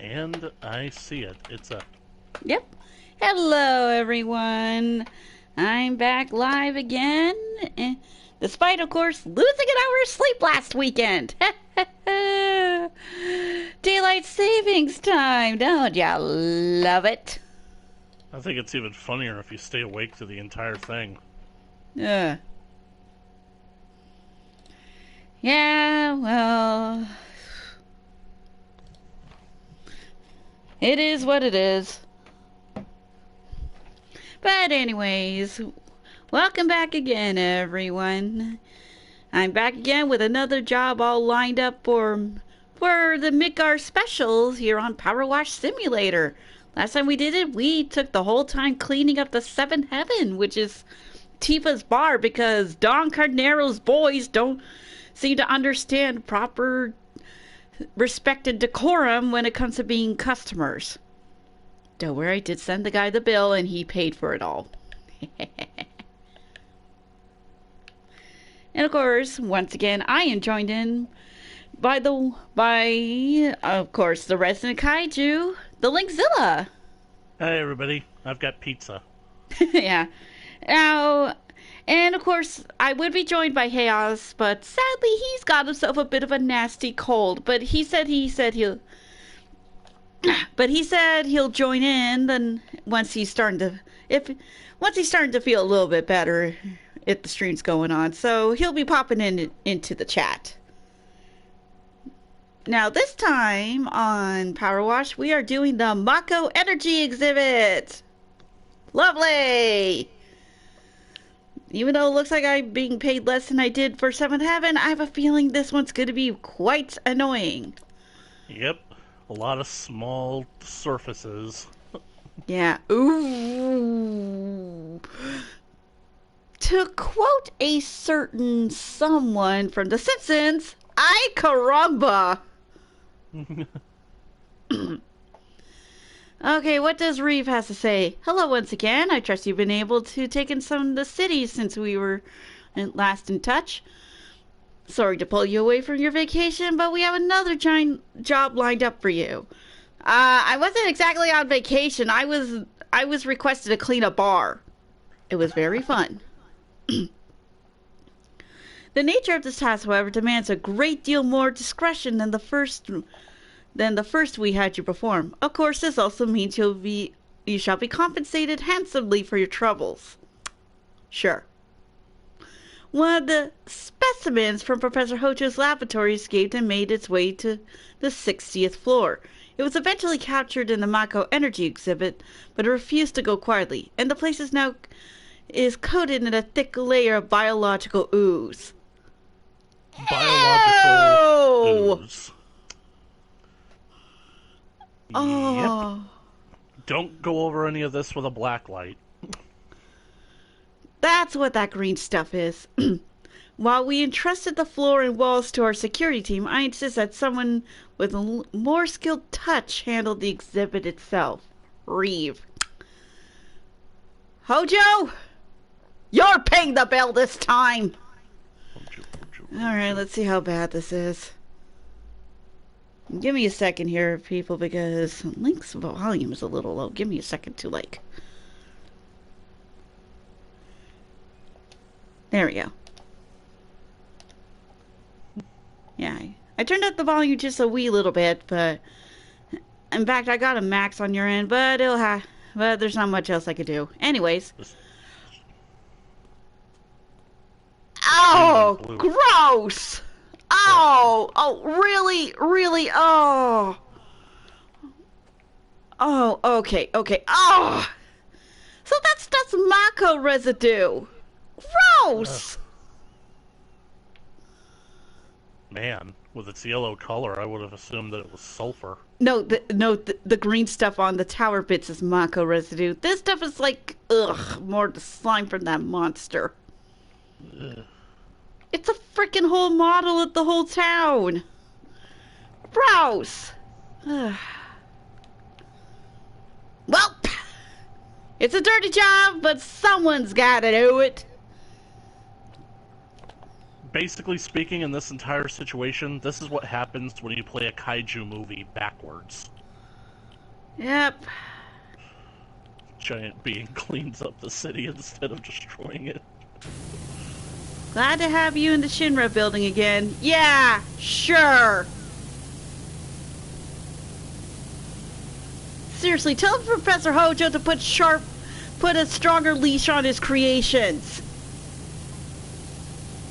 And I see it. It's a... Yep. Hello, everyone. I'm back live again, despite, of course, losing an hour of sleep last weekend. Daylight savings time. Don't ya love it? I think it's even funnier if you stay awake through the entire thing. Yeah, well, it is what it is. But anyways, welcome back again, everyone. I'm back again with another job all lined up for the Midgar specials here on PowerWash Simulator. Last time we did it, we took the whole time cleaning up the Seventh Heaven, which is Tifa's bar, because Don Carnero's boys don't seem to understand proper respect and decorum when it comes to being customers. Don't worry, I did send the guy the bill and he paid for it all. And of course, once again, I am joined in by of course, the resident kaiju, the Linkzilla. Hey, everybody. I've got pizza. Yeah. Now, and of course, I would be joined by Chaos, but sadly, he's got himself a bit of a nasty cold. But he said he'll join in. Then once he's starting to feel a little bit better, if the stream's going on, so he'll be popping into the chat. Now, this time on PowerWash, we are doing the Mako Energy exhibit. Lovely! Even though it looks like I'm being paid less than I did for Seventh Heaven, I have a feeling this one's going to be quite annoying. Yep. A lot of small surfaces. Yeah. Ooh. To quote a certain someone from The Simpsons, ay caramba! Okay, what does Reeve has to say? Hello once again. I trust you've been able to take in some of the cities since we were last in touch. Sorry to pull you away from your vacation, but we have another giant job lined up for you. I wasn't exactly on vacation. I was requested to clean a bar. It was very fun. The nature of this task, however, demands a great deal more discretion than the first we had you perform. Of course, this also means you shall be compensated handsomely for your troubles. Sure. One of the specimens from Professor Hojo's laboratory escaped and made its way to the 60th floor. It was eventually captured in the Mako Energy exhibit, but it refused to go quietly, and the place is coated in a thick layer of biological ooze. Biological ooze. Oh. Yep. Don't go over any of this with a black light. That's what that green stuff is. While we entrusted the floor and walls to our security team, I insist that someone with a more skilled touch handled the exhibit itself. Reeve. Hojo! You're paying the bill this time! Alright, let's see how bad this is. Give me a second here, people, because Link's volume is a little low. Give me a second to, There we go. Yeah, I turned up the volume just a wee little bit, but... In fact, I got a max on your end, but but there's not much else I could do. Anyways. Oh, gross! Oh, really, okay, oh! So that's Mako residue! Gross! Man, with its yellow color, I would have assumed that it was sulfur. No, the green stuff on the tower bits is Mako residue. This stuff is more the slime from that monster. Ugh. It's a freaking whole model of the whole town. Gross. Well, it's a dirty job, but someone's gotta do it. Basically speaking, in this entire situation, this is what happens when you play a kaiju movie backwards. Yep. Giant being cleans up the city instead of destroying it. Glad to have you in the Shinra building again. Yeah, sure. Seriously, tell Professor Hojo to put a stronger leash on his creations.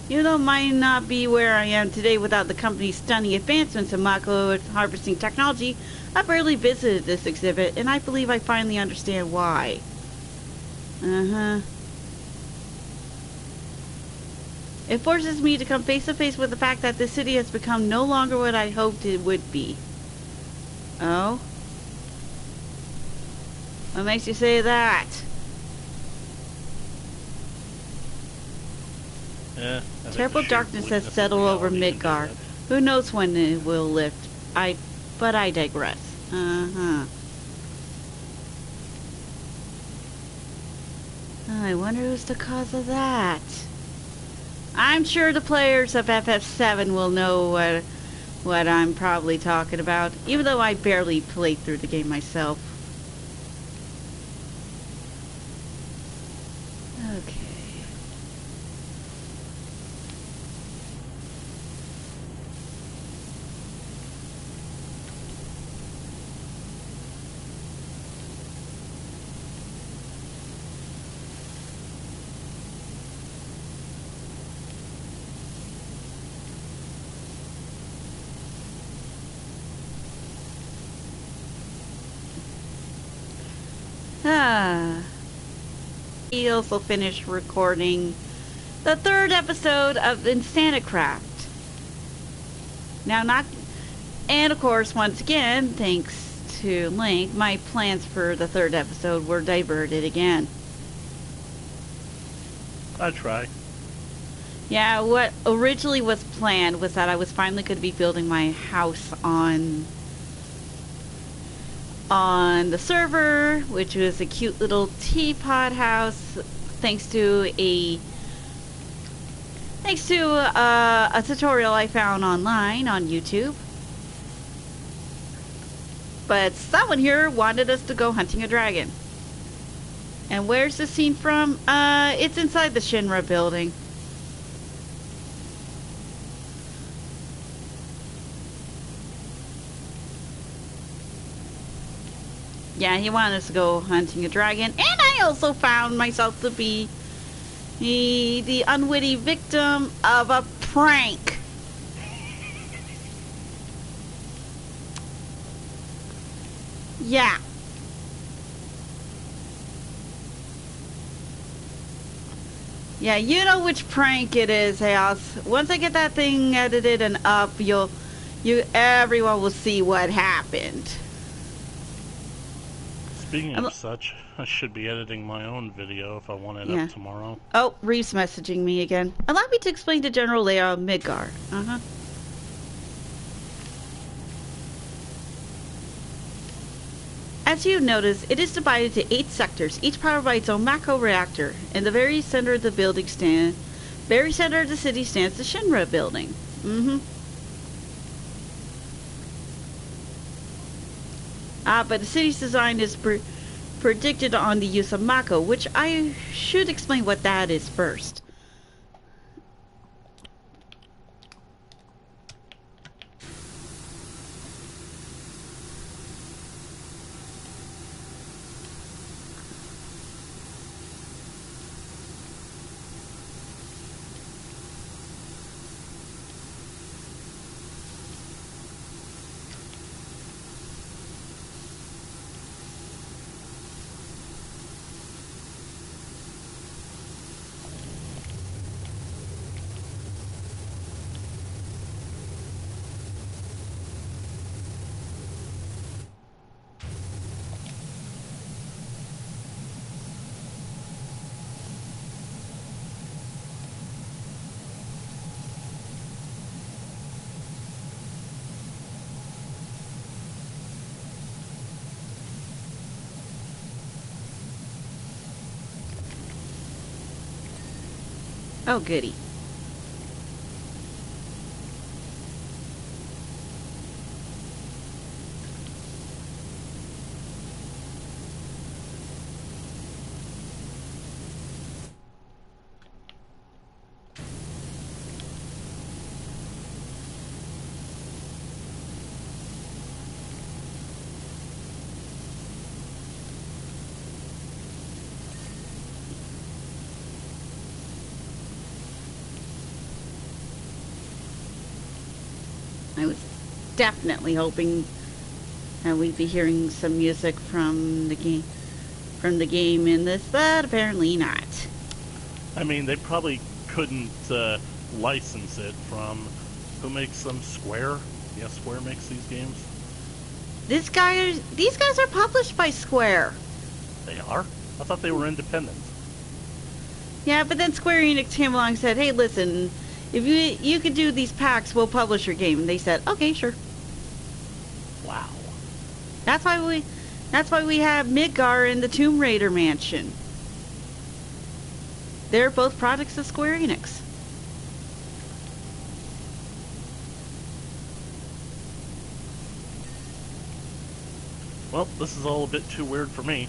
You know, might not be where I am today without the company's stunning advancements in Mako harvesting technology. I barely visited this exhibit, and I believe I finally understand why. It forces me to come face to face with the fact that this city has become no longer what I hoped it would be. Oh? What makes you say that? Terrible darkness has settled over Midgar. Who knows when it will lift? But I digress. I wonder who's the cause of that. I'm sure the players of FF7 will know what I'm probably talking about, even though I barely played through the game myself. Okay. He also finished recording the 3rd episode of Insanicraft. And of course, once again, thanks to Link, my plans for the 3rd episode were diverted again. I try. Yeah, what originally was planned was that I was finally going to be building my house on the server, which was a cute little teapot house, thanks to a tutorial I found online on YouTube. But someone here wanted us to go hunting a dragon. And where's the scene from? It's inside the Shinra building. Yeah, he wanted us to go hunting a dragon. And I also found myself to be the unwitting victim of a prank. Yeah. Yeah, you know which prank it is, House. Once I get that thing edited and up, everyone will see what happened. Speaking of such, I should be editing my own video if I want it up tomorrow. Oh, Reeve's messaging me again. Allow me to explain the general layout of Midgar. As you notice, it is divided into 8 sectors, each powered by its own macro reactor. In the very center of the city stands the Shinra building. But the city's design is predicted on the use of Mako, which I should explain what that is first. Oh, goody. I was definitely hoping that we'd be hearing some music from the game in this, but apparently not. I mean, they probably couldn't license it from who makes them? Square? Yeah, Square makes these games. These guys are published by Square. They are? I thought they were independent. Yeah, but then Square Enix came along and said, "Hey, listen, if you could do these packs, we'll publish your game." And they said, "Okay, sure." Wow. That's why we have Midgar and the Tomb Raider Mansion. They're both products of Square Enix. Well, this is all a bit too weird for me.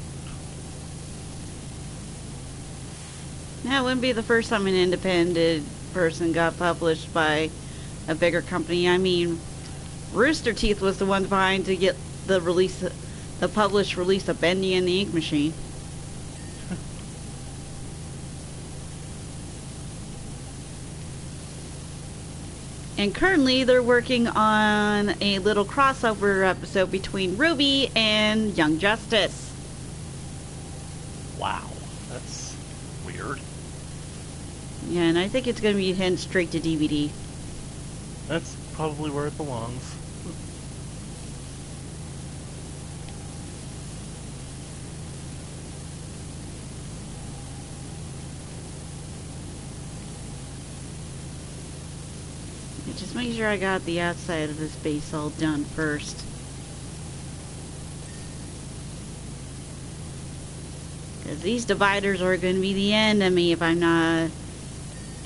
That wouldn't be the first time an independent person got published by a bigger company. I mean, Rooster Teeth was the one behind to get the published release of Bendy and the Ink Machine. And currently they're working on a little crossover episode between Ruby and Young Justice. Wow, that's weird. Yeah, and I think it's going to be heading straight to DVD. That's probably where it belongs. Just make sure I got the outside of this base all done first. Because these dividers are going to be the enemy if I'm not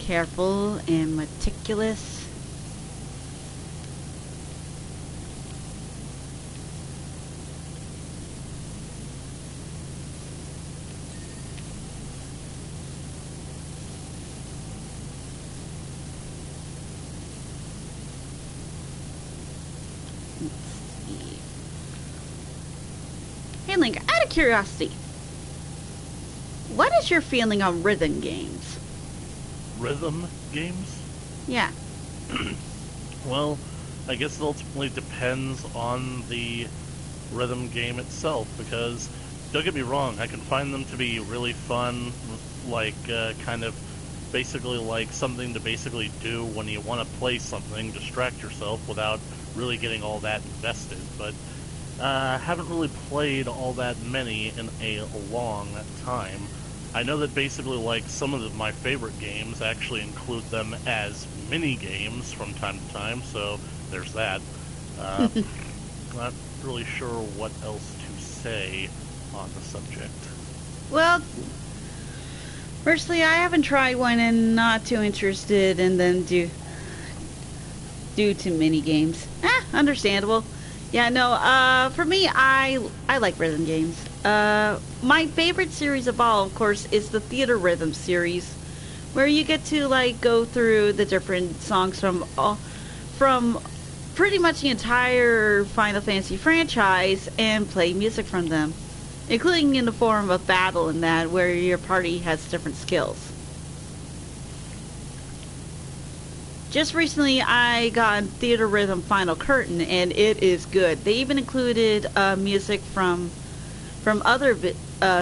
careful and meticulous. Hey Link, out of curiosity, what is your feeling on rhythm games? Rhythm games? Yeah. Well, I guess it ultimately depends on the rhythm game itself, because, don't get me wrong, I can find them to be really fun, like, kind of basically like something to basically do when you want to play something, distract yourself without really getting all that invested, but haven't really played all that many in a long time. I know that basically, like, some of my favorite games actually include them as mini-games from time to time, so there's that. Not really sure what else to say on the subject. Well, personally, I haven't tried one and not too interested in them due to mini games. Understandable. Yeah, no, for me, I like rhythm games. My favorite series of all, of course, is the Theater Rhythm series, where you get to, like, go through the different songs from pretty much the entire Final Fantasy franchise and play music from them, including in the form of battle and that, where your party has different skills. Just recently, I got Theater Rhythm Final Curtain, and it is good. They even included music from other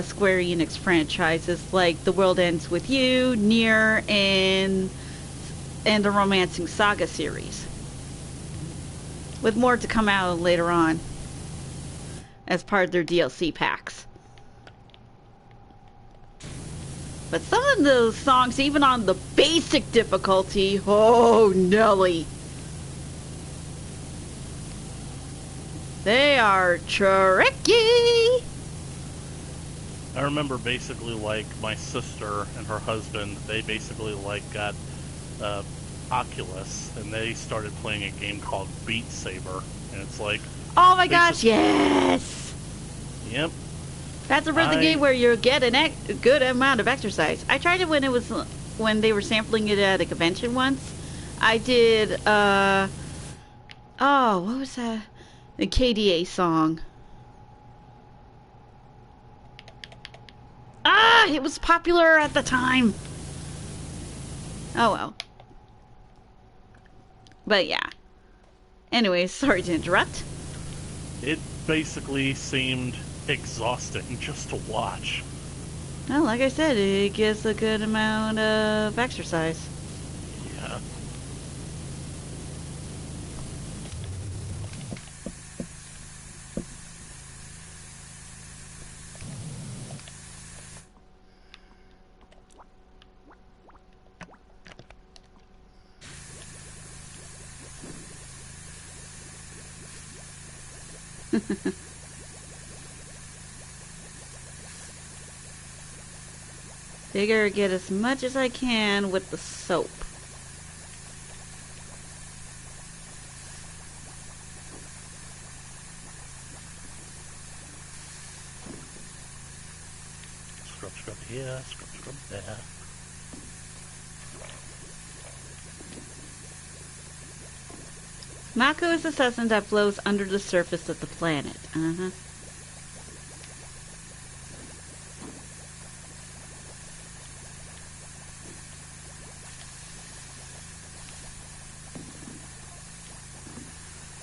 Square Enix franchises, like The World Ends With You, Nier, and the Romancing Saga series, with more to come out later on as part of their DLC packs. But some of those songs, even on the basic difficulty, oh Nelly, they are tricky. I remember basically, like, my sister and her husband, they basically, like, got Oculus, and they started playing a game called Beat Saber, and it's like... Oh my gosh, yes! Yep. That's a rhythm game where you get a good amount of exercise. I tried it when they were sampling it at a convention once. I did, what was that? The KDA song. It was popular at the time. Oh well. But yeah. Anyways, sorry to interrupt. It basically seemed exhausting just to watch. Well, like I said, it gives a good amount of exercise. Yeah. Figure get as much as I can with the soap. Scrub, scrub here, scrub, scrub there. Mako is a substance that flows under the surface of the planet.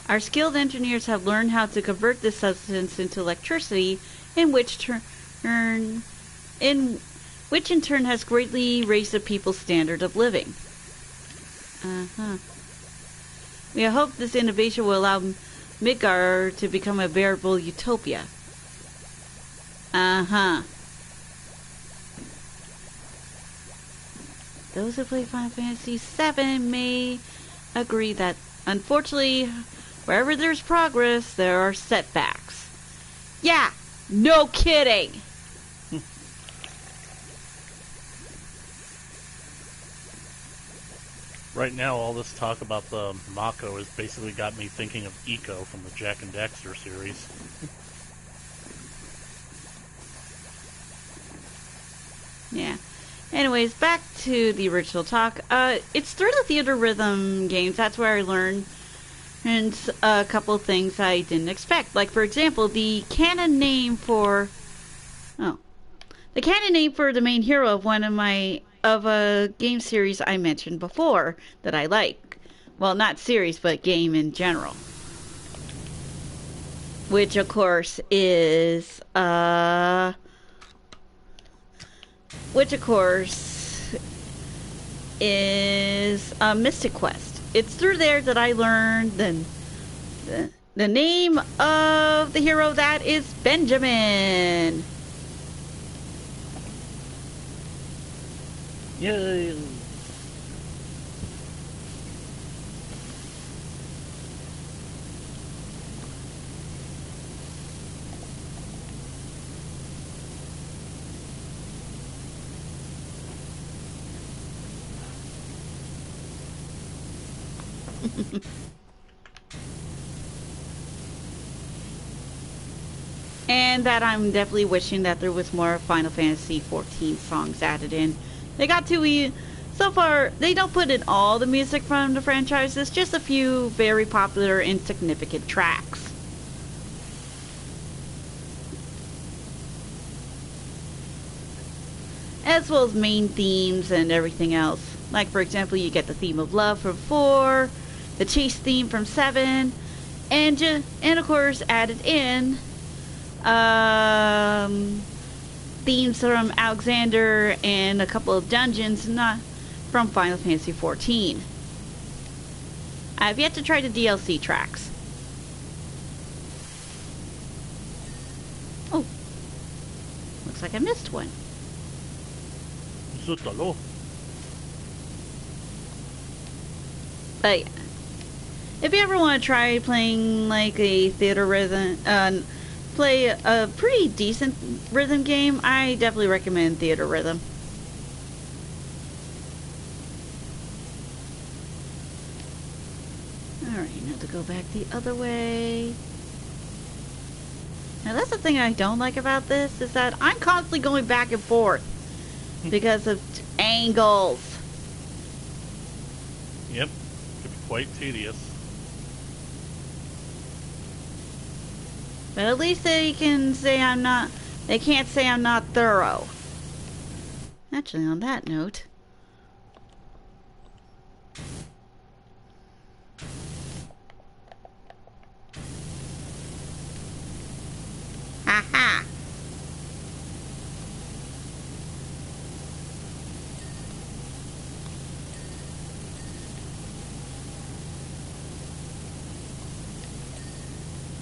Our skilled engineers have learned how to convert this substance into electricity, in which in turn has greatly raised the people's standard of living. We hope this innovation will allow Midgar to become a veritable utopia. Those who play Final Fantasy VII may agree that, unfortunately, wherever there's progress, there are setbacks. Yeah, no kidding! Right now, all this talk about the Mako has basically got me thinking of Eco from the Jack and Daxter series. Yeah. Anyways, back to the original talk. It's through the theater rhythm games. That's where I learned a couple of things I didn't expect. Like, for example, the canon name for the main hero of of a game series I mentioned before that I like. Well, not series, but game in general. Which, of course, is Mystic Quest. It's through there that I learned the name of the hero. That is Benjamin. Yay! And that I'm definitely wishing that there was more Final Fantasy 14 songs added in. They got to so far, they don't put in all the music from the franchise. It's just a few very popular and significant tracks. As well as main themes and everything else. Like, for example, you get the theme of love from 4, the chase theme from 7, and of course added in themes from Alexander and a couple of dungeons not from Final Fantasy XIV. I've yet to try the DLC tracks. Oh, looks like I missed one. But yeah. If you ever want to try playing like a theater rhythm, play a pretty decent rhythm game, I definitely recommend Theater Rhythm. Alright, now to go back the other way. Now that's the thing I don't like about this, is that I'm constantly going back and forth because of angles. Yep, could be quite tedious. But at least they can't say I'm not thorough. Actually, on that note,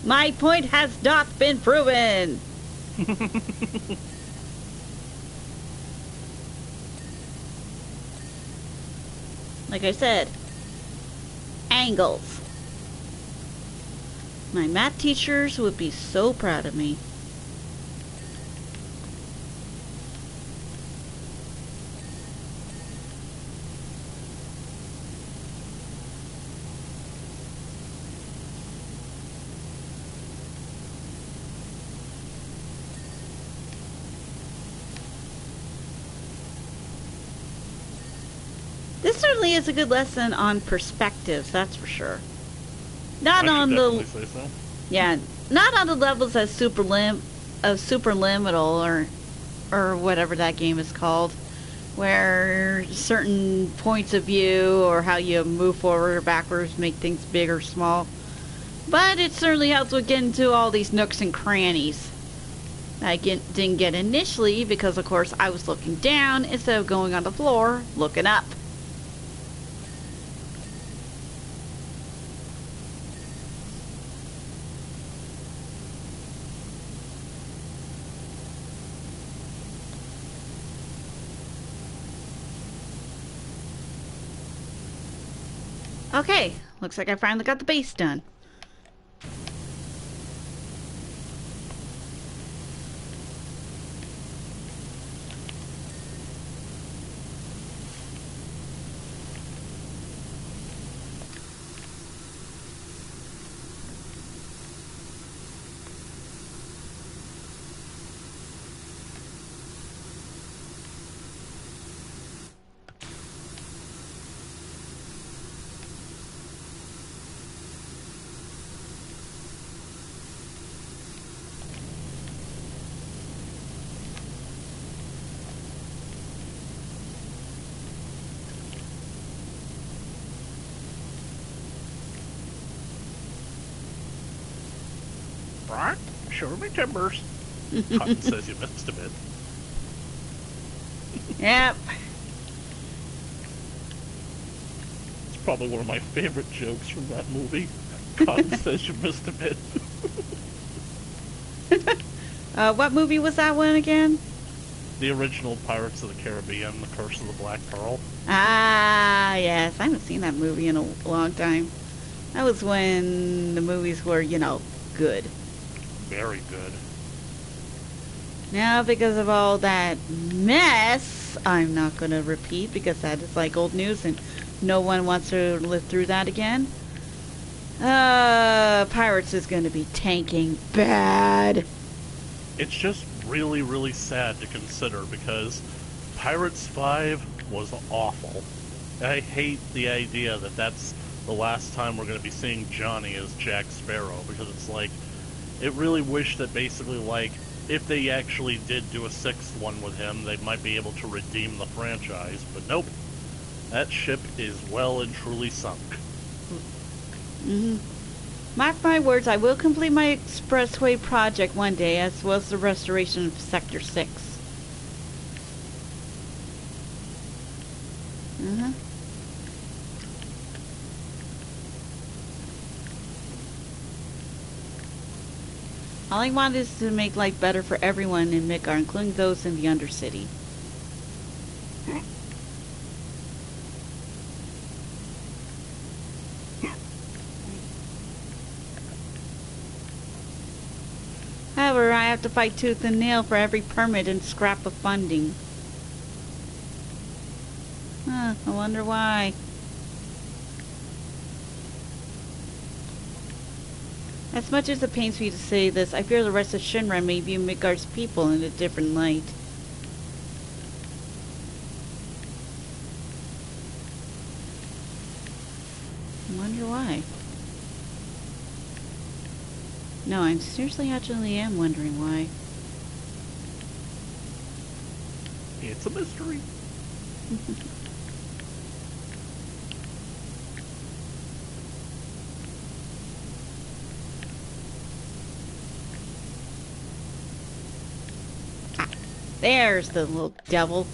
My point has not been proven. Like I said, angles. My math teachers would be so proud of me. This certainly is a good lesson on perspectives, that's for sure. Not on the say so. Yeah, not on the levels of superliminal or whatever that game is called, where certain points of view or how you move forward or backwards make things big or small. But it certainly helps with getting to all these nooks and crannies I didn't get initially because, of course, I was looking down instead of going on the floor looking up. Okay, looks like I finally got the base done. Right? Show me timbers. Cotton says you missed a bit. Yep. It's probably one of my favorite jokes from that movie. Cotton says you missed a bit. What movie was that one again? The original Pirates of the Caribbean, The Curse of the Black Pearl. Ah, yes. I haven't seen that movie in a long time. That was when the movies were, you know, good. Very good. Now, because of all that mess, I'm not going to repeat because that is like old news and no one wants to live through that again. Pirates is going to be tanking bad. It's just really, really sad to consider because Pirates 5 was awful. I hate the idea that that's the last time we're going to be seeing Johnny as Jack Sparrow because it's like, it really wish that basically, like, if they actually did do a sixth one with him, they might be able to redeem the franchise, but nope. That ship is well and truly sunk. Mm-hmm. Mark my words, I will complete my expressway project one day, as well as the restoration of Sector 6. Mm-hmm. All I want is to make life better for everyone in Midgar, including those in the Undercity. However, I have to fight tooth and nail for every permit and scrap of funding. I wonder why. As much as it pains me to say this, I fear the rest of Shinra may view Midgar's people in a different light. I wonder why. No, I seriously actually am wondering why. It's a mystery. There's the little devil.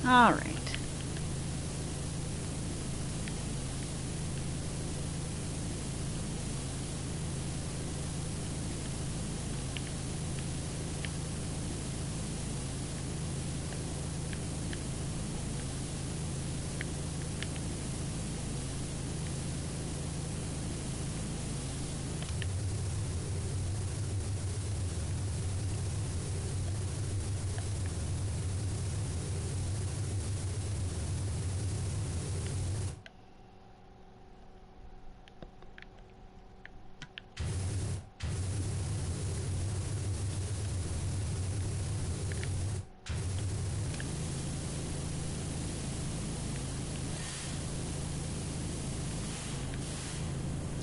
All right.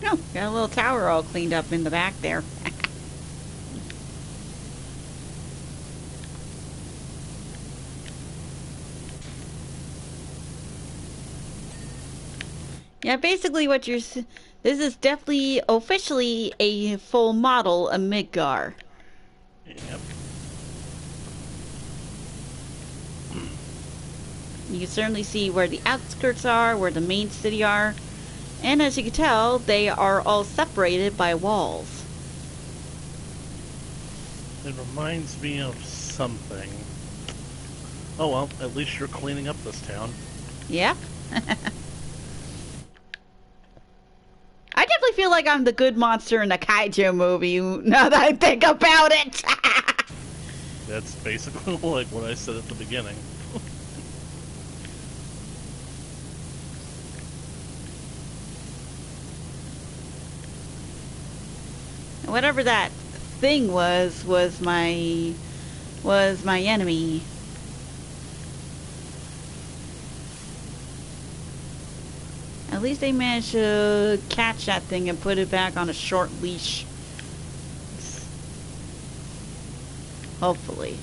Oh, got a little tower all cleaned up in the back there. Yeah, basically what this is definitely officially a full model of Midgar. Yep. You can certainly see where the outskirts are, where the main city are, and as you can tell, they are all separated by walls. It reminds me of something. Oh well, at least you're cleaning up this town. Yep. I definitely feel like I'm the good monster in a kaiju movie now that I think about it. That's basically like what I said at the beginning. Whatever that thing was my enemy. At least they managed to catch that thing and put it back on a short leash. Hopefully.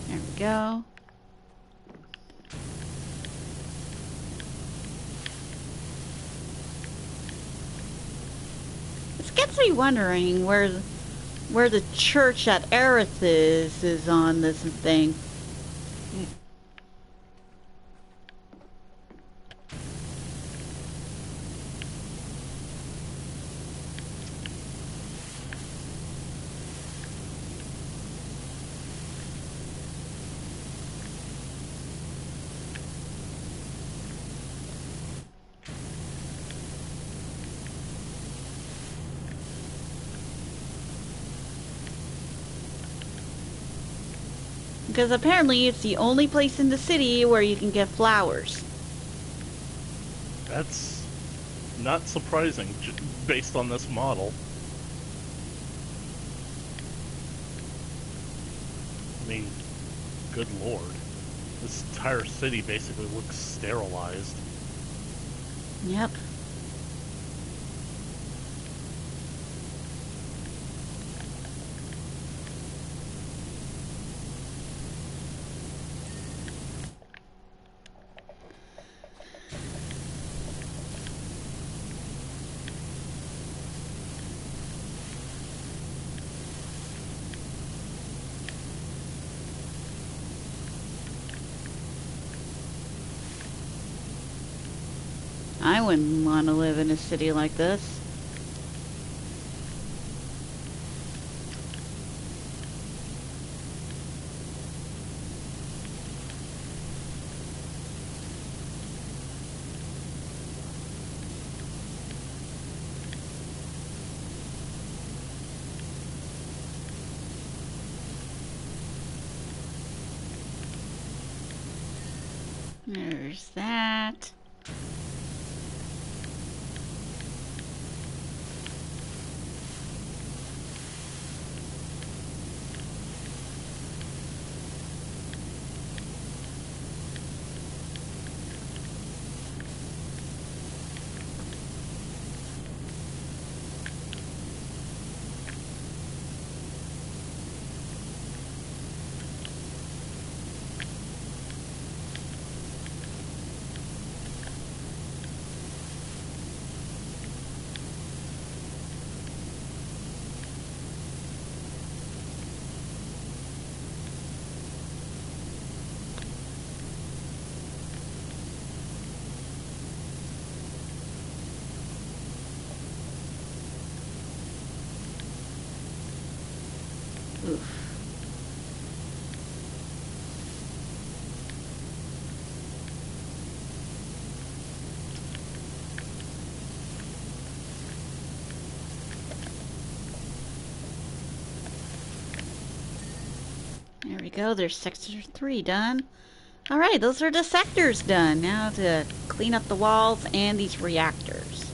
There we go. This gets me wondering where the church at Aerith is on this thing. Because apparently it's the only place in the city where you can get flowers. That's not surprising, based on this model. I mean, good lord. This entire city basically looks sterilized. Yep. I wouldn't want to live in a city like this. There's that. Oof. There we go. There's sector 3 done. Alright, those are the sectors done. Now to clean up the walls and these reactors.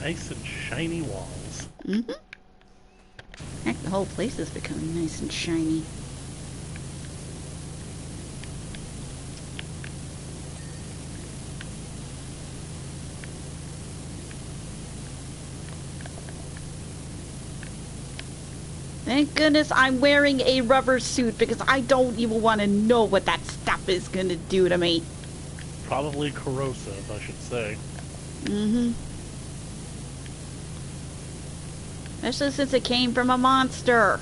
Nice and shiny walls. Mm-hmm. Heck, the whole place is becoming nice and shiny. Thank goodness I'm wearing a rubber suit because I don't even want to know what that stuff is going to do to me. Probably corrosive, I should say. Mm-hmm. Especially since it came from a monster.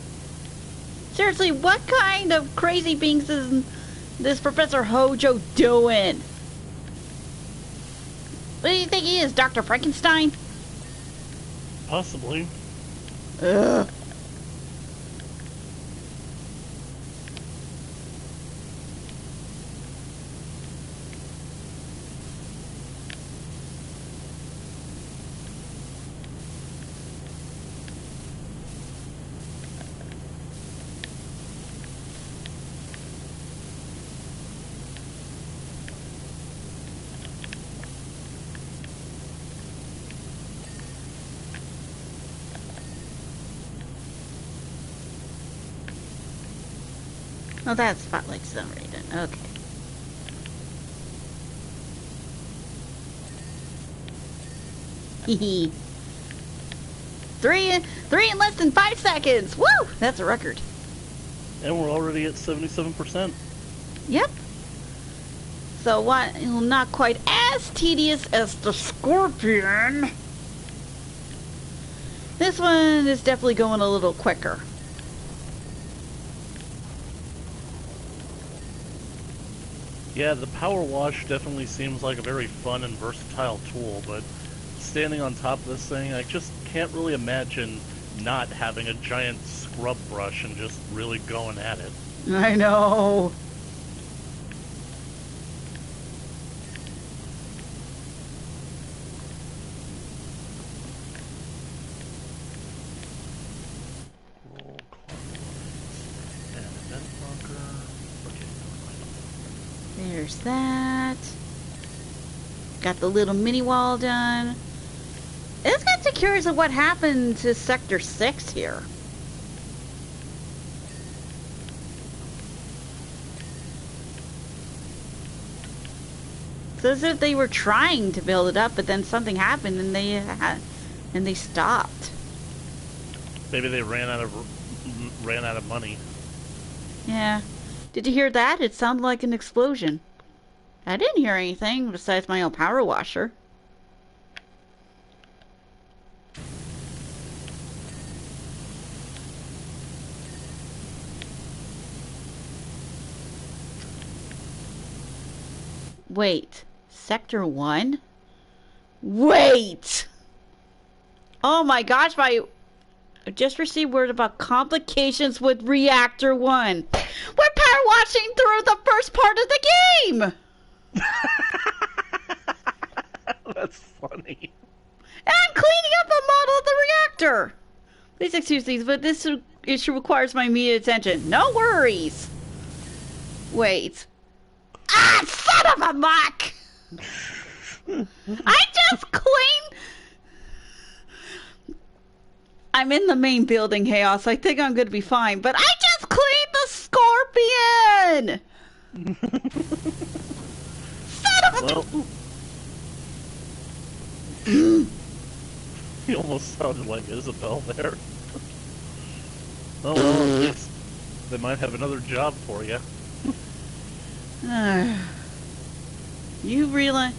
Seriously, what kind of crazy things is this Professor Hojo doing? What do you think he is, Dr. Frankenstein? Possibly. Ugh. Oh, that spotlight's already done. Okay. Hee three in less than 5 seconds. Woo! That's a record. And we're already at 77%. Yep. So what? Well, not quite as tedious as the Scorpion. This one is definitely going a little quicker. Yeah, the PowerWash definitely seems like a very fun and versatile tool, but standing on top of this thing, I just can't really imagine not having a giant scrub brush and just really going at it. I know. Roll clockwise and event marker. Okay, There's that. Got the little mini wall done. It's got so curious of what happened to Sector 6 here. It's as if they were trying to build it up, but then something happened and they stopped. maybe they ran out of money. Yeah. Did you hear that? It sounded like an explosion. I didn't hear anything besides my own power washer. Wait, Sector 1? Wait! Oh my gosh, I just received word about complications with Reactor 1. We're power washing through the first part of the game! That's funny. And I'm cleaning up the model of the reactor! Please excuse me, but this issue requires my immediate attention. No worries! Wait. Ah, son of a muck! I just cleaned... I'm in the main building, Chaos. I think I'm gonna be fine, but I just cleaned the scorpion! Son of a... Well, he almost sounded like Isabel there. Oh well, at least they might have another job for you. You realize...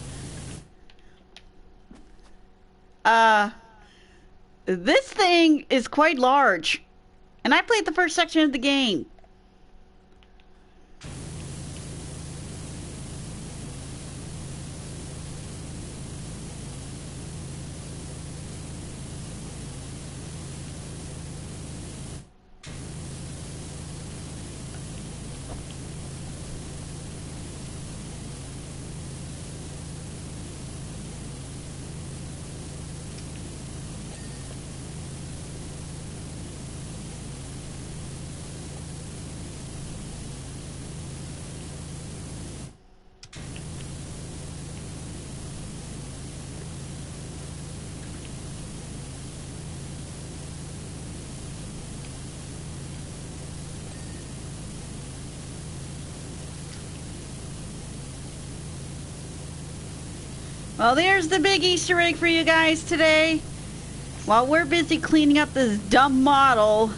This thing is quite large. And I played the first section of the game. Well, there's the big Easter egg for you guys today. While we're busy cleaning up this dumb model,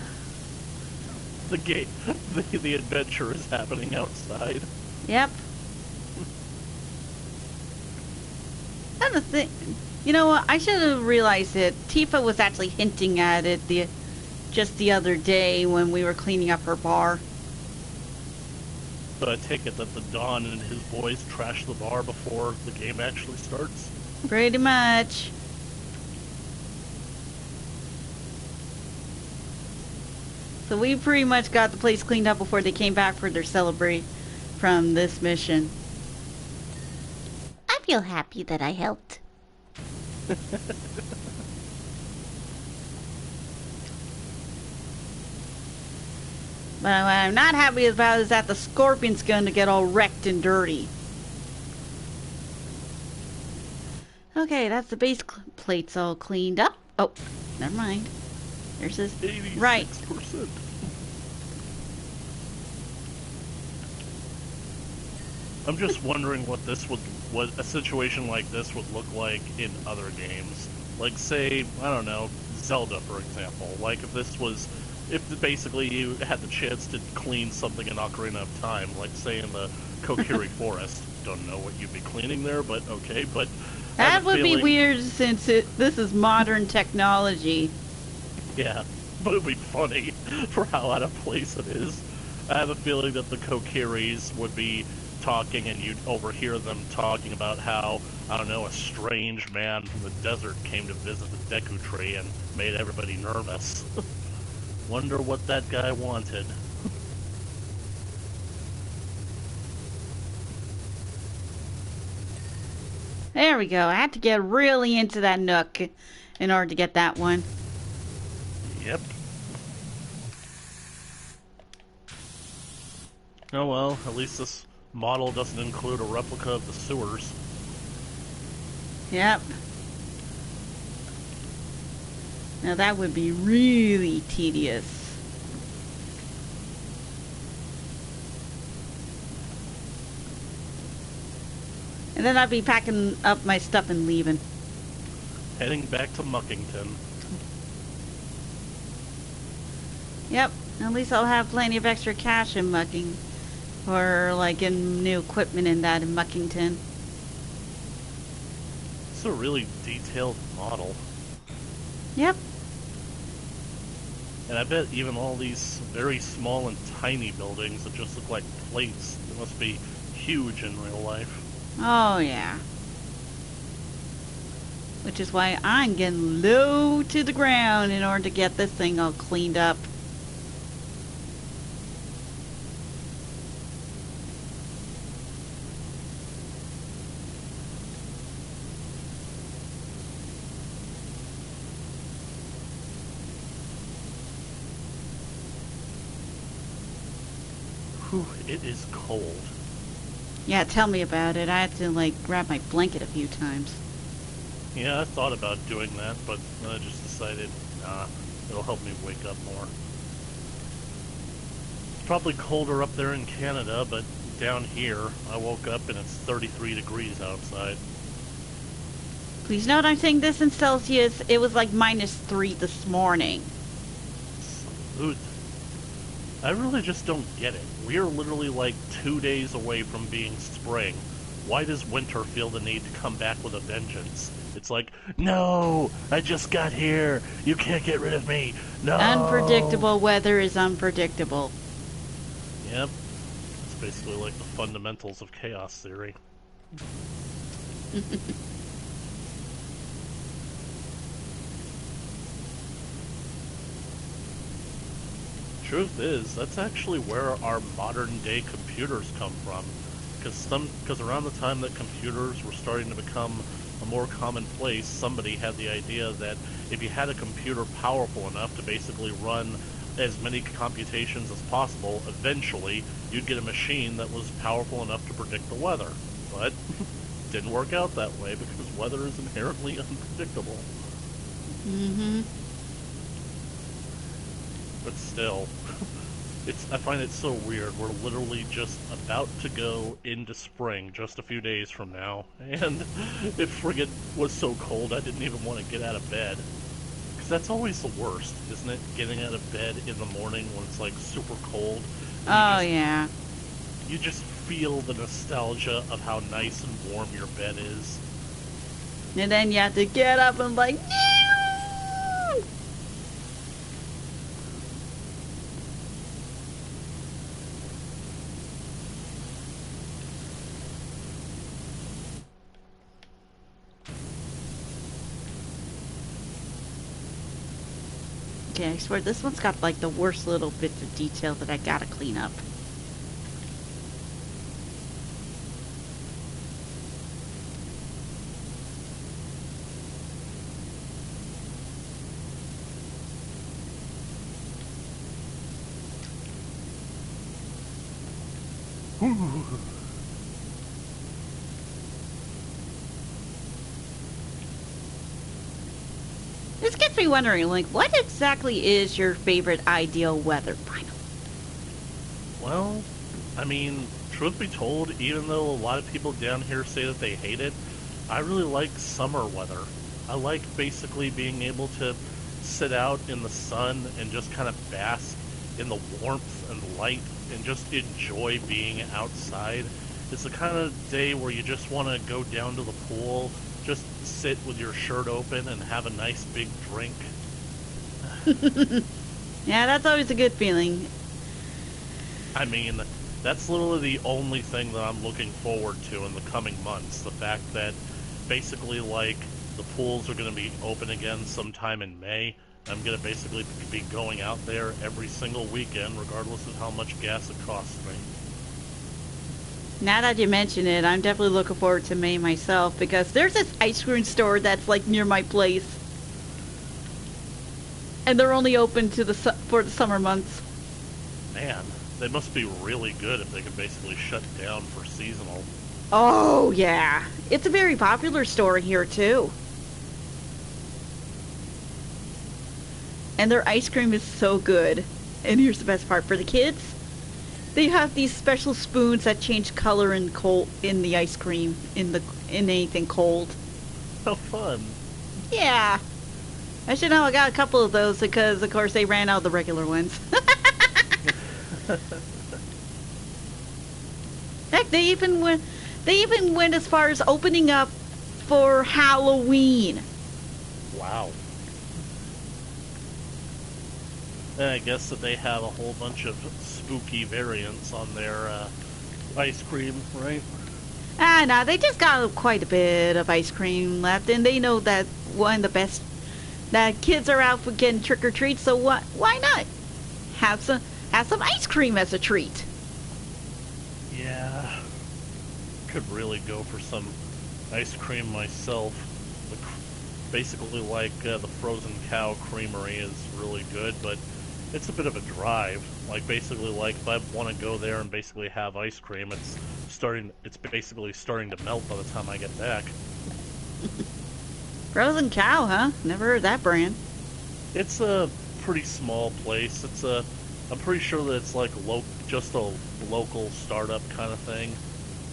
the adventure is happening outside. Yep. That's the thing. You know what? I should have realized it. Tifa was actually hinting at it just the other day when we were cleaning up her bar. But I take it that the Don and his boys trash the bar before the game actually starts? Pretty much. So we pretty much got the place cleaned up before they came back for their celebrate from this mission. I feel happy that I helped. But what I'm not happy about is that the scorpion's going to get all wrecked and dirty. Okay, that's the base plates all cleaned up. Oh, never mind. There's this. 86%. Right. I'm just wondering what a situation like this would look like in other games. Like, say, I don't know, Zelda, for example. Like, if basically you had the chance to clean something in Ocarina of Time, like, say, in the Kokiri Forest. Don't know what you'd be cleaning there, but okay, but... That would be weird since this is modern technology. Yeah, but it'd be funny for how out of place it is. I have a feeling that the Kokiris would be talking and you'd overhear them talking about how, I don't know, a strange man from the desert came to visit the Deku Tree and made everybody nervous. Wonder what that guy wanted. There we go. I had to get really into that nook in order to get that one. Yep. Oh well, at least this model doesn't include a replica of the sewers. Yep. Now that would be really tedious. And then I'd be packing up my stuff and leaving. Heading back to Muckington. Yep. At least I'll have plenty of extra cash in Mucking. Or like in new equipment in that in Muckington. It's a really detailed model. Yep. And I bet even all these very small and tiny buildings that just look like plates, they must be huge in real life. Oh, yeah. Which is why I'm getting low to the ground in order to get this thing all cleaned up. Whew, it is cold. Yeah, tell me about it. I had to, like, grab my blanket a few times. Yeah, I thought about doing that, but then I just decided, nah, it'll help me wake up more. It's probably colder up there in Canada, but down here, I woke up and it's 33 degrees outside. Please note I'm saying this in Celsius. It was like -3 this morning. Dude, I really just don't get it. We are literally like 2 days away from being spring. Why does winter feel the need to come back with a vengeance? It's like, no, I just got here. You can't get rid of me. No. Unpredictable weather is unpredictable. Yep. It's basically like the fundamentals of chaos theory. Truth is, that's actually where our modern day computers come from. Because around the time that computers were starting to become a more commonplace, somebody had the idea that if you had a computer powerful enough to basically run as many computations as possible, eventually you'd get a machine that was powerful enough to predict the weather. But didn't work out that way because weather is inherently unpredictable. Mm-hmm. But still, I find it so weird. We're literally just about to go into spring just a few days from now, and it friggin' was so cold I didn't even want to get out of bed. Because that's always the worst, isn't it? Getting out of bed in the morning when it's like super cold. Oh, yeah. You just feel the nostalgia of how nice and warm your bed is. And then you have to get up and like, okay, I swear this one's got like the worst little bits of detail that I gotta clean up. This gets me wondering, like, what exactly is your favorite ideal weather finally? Well, I mean, truth be told, even though a lot of people down here say that they hate it, I really like summer weather. I like basically being able to sit out in the sun and just kind of bask in the warmth and light and just enjoy being outside. It's the kind of day where you just want to go down to the pool, just sit with your shirt open and have a nice big drink. Yeah, that's always a good feeling. I mean, that's literally the only thing that I'm looking forward to in the coming months. The fact that basically, like, the pools are going to be open again sometime in May. I'm going to basically be going out there every single weekend, regardless of how much gas it costs me. Now that you mention it, I'm definitely looking forward to May myself because there's this ice cream store that's like near my place, and they're only open to for the summer months. Man, they must be really good if they can basically shut down for seasonal. Oh yeah, it's a very popular store here too, and their ice cream is so good. And here's the best part for the kids. They have these special spoons that change color in the ice cream in anything cold. How fun! Yeah, I should know. I got a couple of those because, of course, they ran out of the regular ones. Heck, they even went as far as opening up for Halloween. Wow. And I guess that they have a whole bunch of spooky variants on their ice cream, right? Ah, no, they just got quite a bit of ice cream left, and they know that one of the best that kids are out for getting trick or treat. So why not have some ice cream as a treat? Yeah, could really go for some ice cream myself. Basically, like the Frozen Cow Creamery is really good, but it's a bit of a drive. Like basically, like if I want to go there and basically have ice cream, it's basically starting to melt by the time I get back. Frozen Cow, huh? Never heard that brand. It's a pretty small place. I'm pretty sure that it's like just a local startup kind of thing.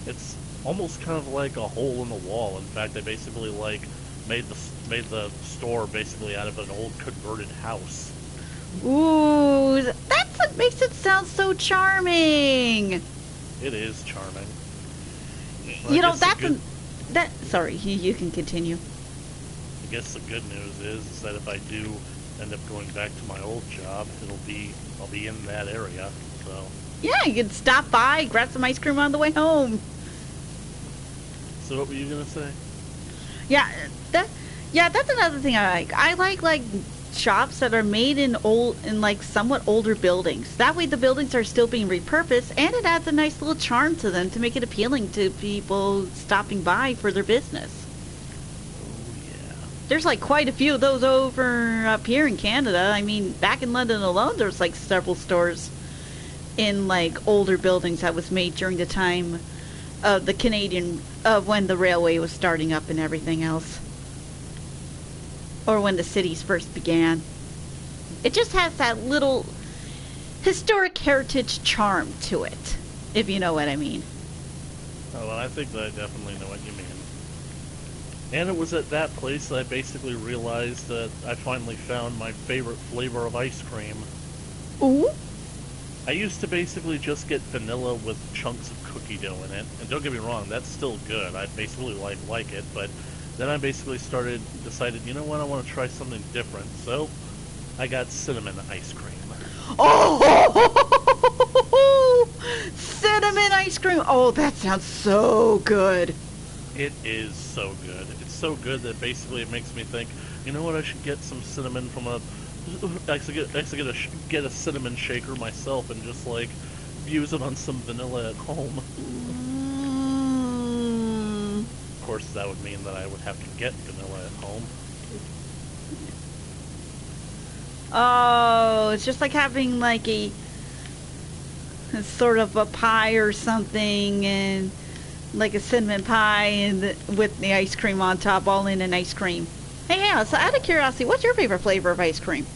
It's almost kind of like a hole in the wall. In fact, they basically like made the store basically out of an old converted house. Ooh, that's what makes it sound so charming. It is charming. Well, You know, sorry, you can continue. I guess the good news is that if I do end up going back to my old job, I'll be in that area. So Yeah, you can stop by, grab some ice cream on the way home. So what were you gonna say? Yeah, that's another thing I like. I like shops that are made in like somewhat older buildings. That way the buildings are still being repurposed, and it adds a nice little charm to them to make it appealing to people stopping by for their business. There's like quite a few of those over up here in Canada. I mean, back in London alone, there's like several stores in like older buildings that was made during the time of when the railway was starting up and everything else. Or when the cities first began. It just has that little historic heritage charm to it, if you know what I mean. Oh, well, I think that I definitely know what you mean. And it was at that place that I basically realized that I finally found my favorite flavor of ice cream. Ooh? I used to basically just get vanilla with chunks of cookie dough in it. And don't get me wrong, that's still good. I basically like it, but then I basically decided, you know what, I want to try something different. So I got cinnamon ice cream. Oh! Cinnamon ice cream! Oh, that sounds so good. It is so good. It's so good that basically it makes me think, you know what, I should get some cinnamon from I should get a cinnamon shaker myself and just like use it on some vanilla at home. Of course, that would mean that I would have to get vanilla at home. Oh, it's just like having like a sort of a pie or something, and like a cinnamon pie and with the ice cream on top, all in an ice cream. Hey, yeah, so out of curiosity, what's your favorite flavor of ice cream?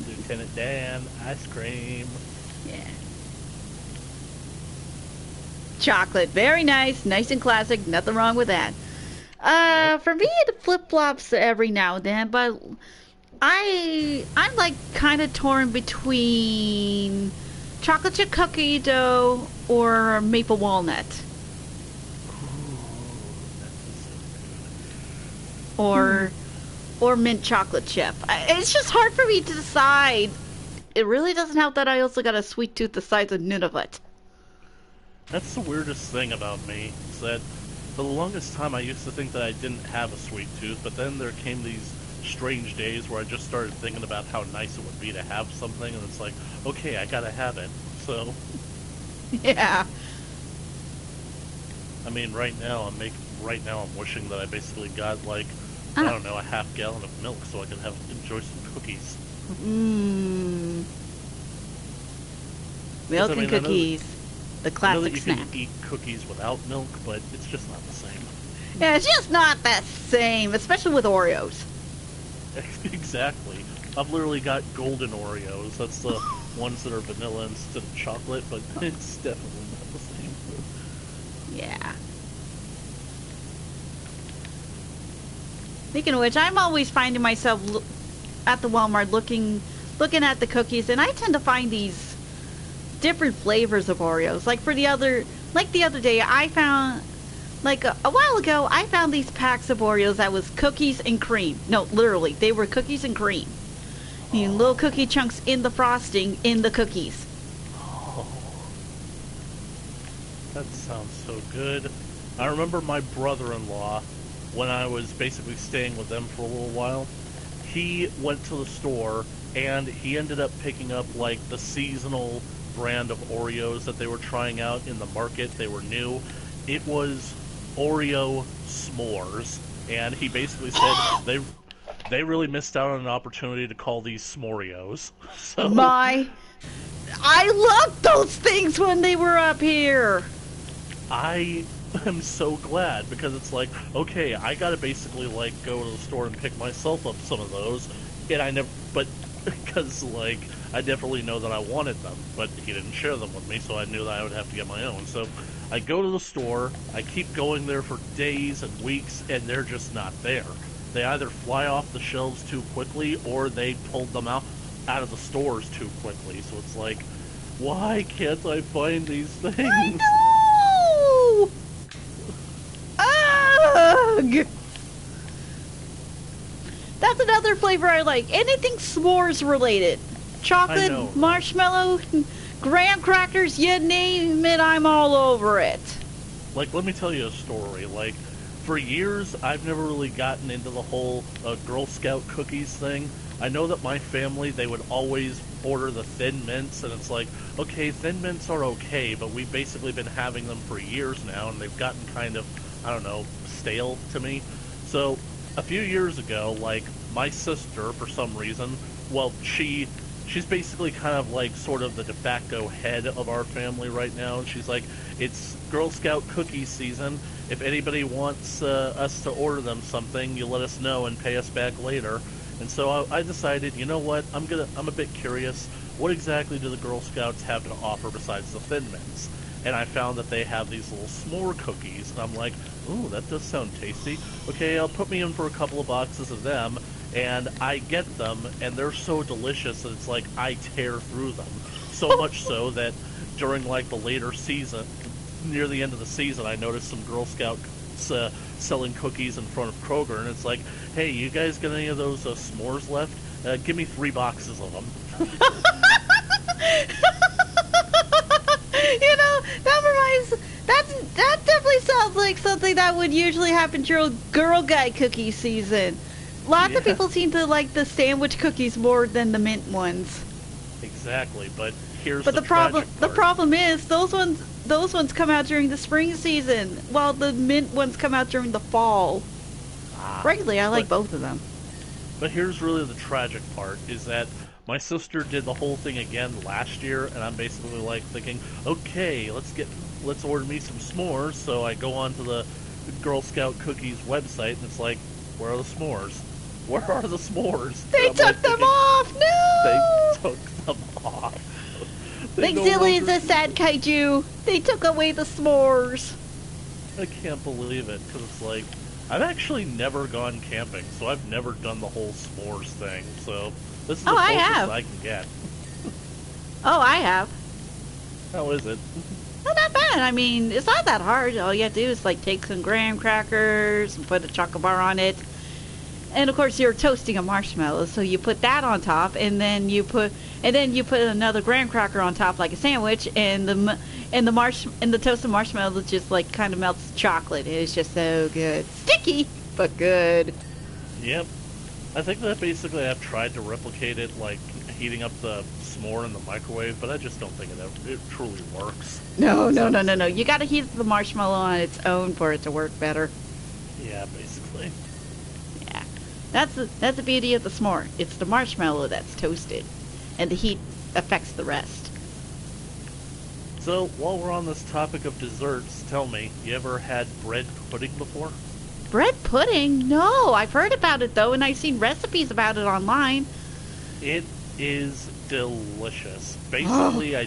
Lieutenant Dan ice cream. Yeah. Chocolate, very nice and classic, nothing wrong with that. For me, it flip-flops every now and then, but I'm like kind of torn between chocolate chip cookie dough or maple walnut. Or mint chocolate chip. It's just hard for me to decide. It really doesn't help that I also got a sweet tooth the size of Nunavut. That's the weirdest thing about me, is that for the longest time I used to think that I didn't have a sweet tooth, but then there came these strange days where I just started thinking about how nice it would be to have something, and it's like, okay, I gotta have it. So Yeah. I mean, right now I'm wishing that I basically got like, I don't know, a half gallon of milk so I could enjoy some cookies. Mmm. Milk and cookies. The I know that classic you snack. can eat cookies without milk, but it's just not the same. Yeah, it's just not the same, especially with Oreos. Exactly. I've literally got golden Oreos. That's the ones that are vanilla instead of chocolate, but it's definitely not the same. Yeah. Speaking of which, I'm always finding myself at the Walmart looking looking at the cookies, and I tend to find these different flavors of Oreos. Like the other day, I found, like a while ago, I found these packs of Oreos that was cookies and cream. No, literally, they were cookies and cream. And little cookie chunks in the frosting in the cookies. Oh, that sounds so good. I remember my brother-in-law, when I was basically staying with them for a little while, he went to the store and he ended up picking up like the seasonal brand of Oreos that they were trying out in the market. They were new. It was Oreo s'mores, and he basically said they really missed out on an opportunity to call these s'moreos. So I loved those things when they were up here. I am so glad, because it's like, okay, I gotta basically like go to the store and pick myself up some of those, and I never, but because like I definitely know that I wanted them, but he didn't share them with me, so I knew that I would have to get my own. So I go to the store, I keep going there for days and weeks, and they're just not there. They either fly off the shelves too quickly, or they pulled them out of the stores too quickly. So it's like, why can't I find these things? I know! Ugh! That's another flavor I like. Anything s'mores related. Chocolate, marshmallow, graham crackers, you name it, I'm all over it. Like, let me tell you a story. Like, for years, I've never really gotten into the whole Girl Scout cookies thing. I know that my family, they would always order the Thin Mints, and it's like, okay, Thin Mints are okay, but we've basically been having them for years now, and they've gotten kind of, I don't know, stale to me. So, a few years ago, like, my sister, for some reason, well, she's basically kind of like sort of the de facto head of our family right now, and she's like, it's Girl Scout cookie season. If anybody wants us to order them something, you let us know and pay us back later. And so I decided, you know what, I'm a bit curious. What exactly do the Girl Scouts have to offer besides the Thin Mints? And I found that they have these little s'more cookies, and I'm like, ooh, that does sound tasty. Okay, I'll put me in for a couple of boxes of them, and I get them, and they're so delicious that it's like I tear through them. So much so that during like the later season, near the end of the season, I noticed some Girl Scouts selling cookies in front of Kroger, and it's like, hey, you guys got any of those s'mores left? Give me 3 boxes of them. You know, that definitely sounds like something that would usually happen during Girl Guide cookie season. Lots of people seem to like the sandwich cookies more than the mint ones. Exactly, but here's the problem. tragic The part. problem is those ones come out during the spring season, while the mint ones come out during the fall. Frankly, I like both of them. But here's really the tragic part, is that my sister did the whole thing again last year, and I'm basically like thinking, okay, let's order me some s'mores. So I go onto the Girl Scout cookies website, and it's like, where are the s'mores? Where are the s'mores? They took them off! No! They took them off. Linkzilla is a sad kaiju. They took away the s'mores. I can't believe it, because it's like, I've actually never gone camping, so I've never done the whole s'mores thing, so this is the closest I can get. Oh, I have. How is it? Not that bad. I mean, it's not that hard. All you have to do is like take some graham crackers and put a chocolate bar on it. And of course, you're toasting a marshmallow, so you put that on top, and then you put another graham cracker on top like a sandwich, and the toasted marshmallow just like kind of melts the chocolate. It's just so good, sticky but good. Yep. I think that basically I've tried to replicate it, like heating up the s'more in the microwave, but I just don't think it truly works. No. You got to heat the marshmallow on its own for it to work better. Yeah, basically. Yeah, that's the beauty of the s'more. It's the marshmallow that's toasted, and the heat affects the rest. So, while we're on this topic of desserts, tell me, you ever had bread pudding before? Bread pudding? No, I've heard about it though, and I've seen recipes about it online. It is delicious. Basically, I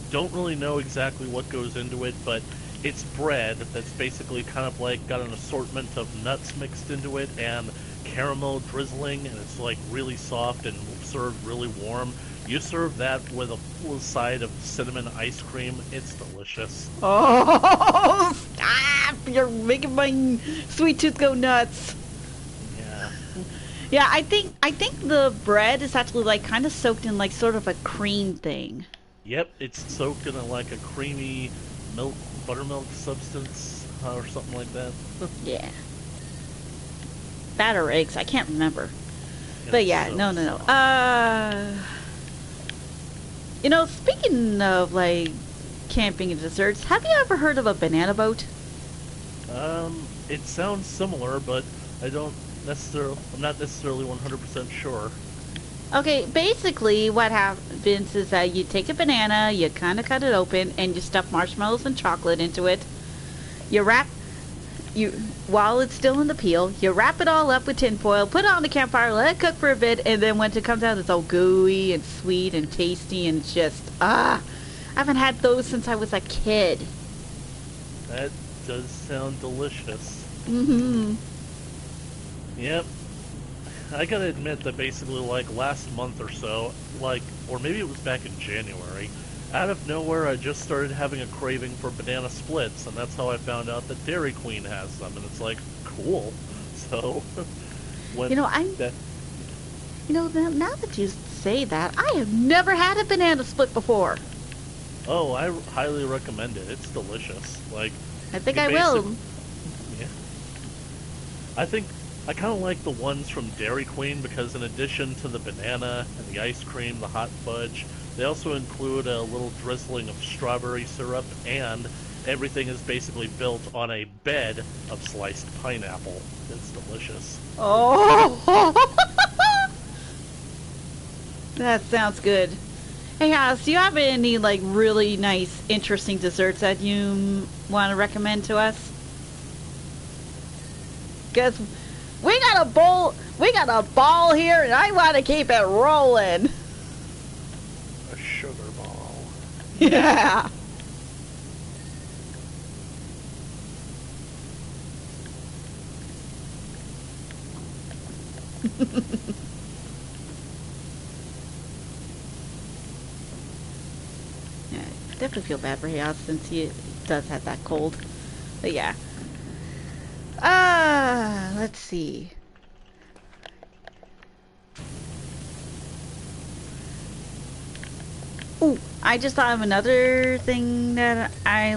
don't really know exactly what goes into it, but it's bread that's basically kind of like got an assortment of nuts mixed into it, and caramel drizzling, and it's like really soft and served really warm. You serve that with a full side of cinnamon ice cream. It's delicious. Oh, stop! You're making my sweet tooth go nuts. Yeah. Yeah, I think the bread is actually like kind of soaked in like sort of a cream thing. Yep, it's soaked in like a creamy milk, buttermilk substance or something like that. Yeah. Fat or eggs, I can't remember. And But it's yeah, so no, no, no. soft. Speaking of like camping and desserts, have you ever heard of a banana boat? It sounds similar, but I'm not necessarily 100% sure. Okay, basically what happens is that you take a banana, you kind of cut it open, and you stuff marshmallows and chocolate into it. You wrap you while it's still in the peel, you wrap it all up with tinfoil, put it on the campfire, let it cook for a bit, and then when it comes out, it's all gooey and sweet and tasty, and it's just I haven't had those since I was a kid. That does sound delicious. Mm-hmm. Yep. I gotta admit that basically, like, last month or so, like, or maybe it was back in January, out of nowhere I just started having a craving for banana splits, and that's how I found out that Dairy Queen has them, and it's like, cool. So, when You know, I'm that, now that you say that, I have never had a banana split before. oh, I highly recommend it. It's delicious. Like, I think you I basic- will. Yeah. I think I kind of like the ones from Dairy Queen because in addition to the banana and the ice cream, the hot fudge, they also include a little drizzling of strawberry syrup, and everything is basically built on a bed of sliced pineapple. It's delicious. Oh, that sounds good. Hey, House, do you have any like really nice, interesting desserts that you want to recommend to us? Because we got a ball here, and I want to keep it rolling. A sugar ball. Yeah. Yeah, I definitely feel bad for Hayas since he does have that cold. But yeah. Let's see. Ooh, I just thought of another thing that I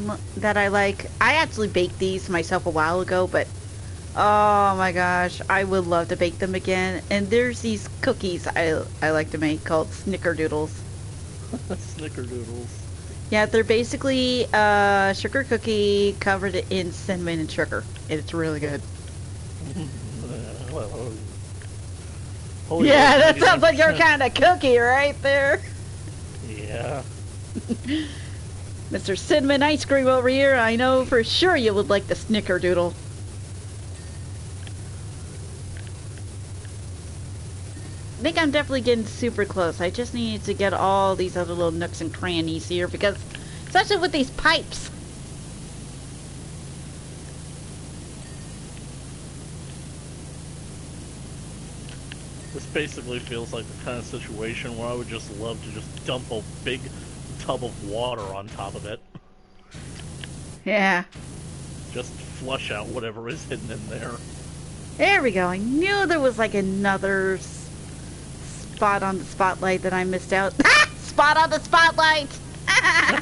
like. I actually baked these myself a while ago, but oh my gosh, I would love to bake them again. And there's these cookies I like to make called snickerdoodles. Snickerdoodles. Yeah, they're basically sugar cookie covered in cinnamon and sugar. And it's really good. Well, Yeah, that sounds like your kind of cookie right there. Yeah. Mr. Cinnamon Ice Cream over here, I know for sure you would like the snickerdoodle. I think I'm definitely getting super close. I just need to get all these other little nooks and crannies here because, especially with these pipes. This basically feels like the kind of situation where I would just love to just dump a big tub of water on top of it. Yeah. Just flush out whatever is hidden in there. There we go. I knew there was like another spot on the spotlight that I missed out. Spot on the spotlight! I'm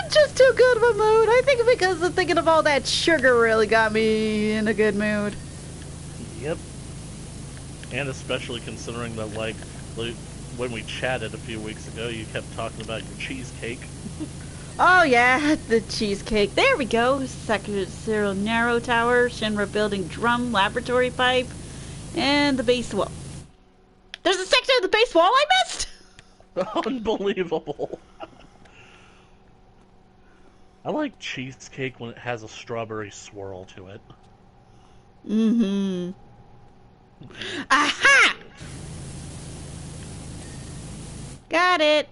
in just too good of a mood. I think because of thinking of all that sugar really got me in a good mood. Yep. And especially considering that, like, when we chatted a few weeks ago, you kept talking about your cheesecake. Oh yeah, the cheesecake. There we go. Second Zero Narrow Tower, Shinra Building Drum Laboratory Pipe, and the base wall. There's a section of the base wall I missed! Unbelievable. I like cheesecake when it has a strawberry swirl to it. Mm-hmm. Aha! Got it.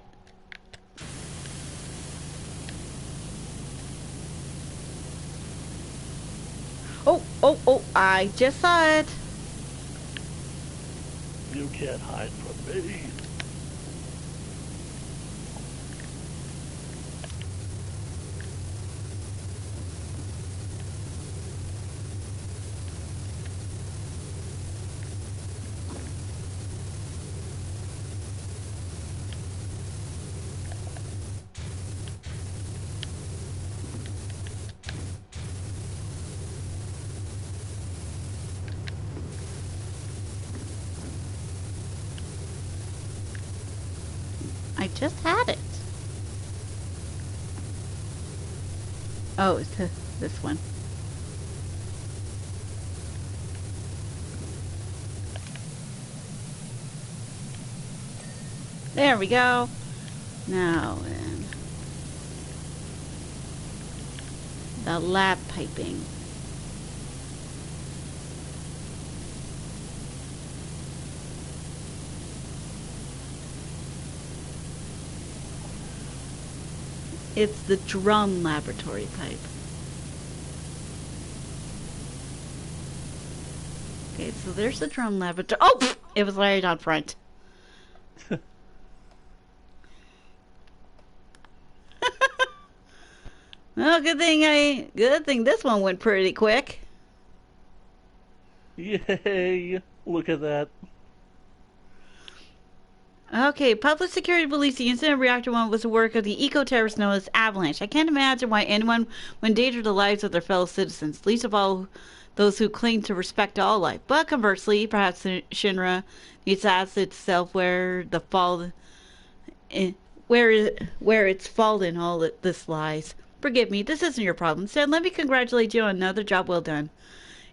Oh, I just saw it. You can't hide from me. I just had it. Oh, it's this one. There we go. Now then. The lab piping. It's the drum laboratory pipe. Okay, so there's the drum laboratory. Oh, pfft, it was right on front. Well, good thing this one went pretty quick. Yay! Look at that. Okay, public security believes the incident reactor one was the work of the eco-terrorist known as Avalanche. I can't imagine why anyone would endanger the lives of their fellow citizens, least of all those who cling to respect all life. But conversely, perhaps Shinra needs to ask itself where the fault, where its fault in all this lies. Forgive me, this isn't your problem. Instead, let me congratulate you on another job well done.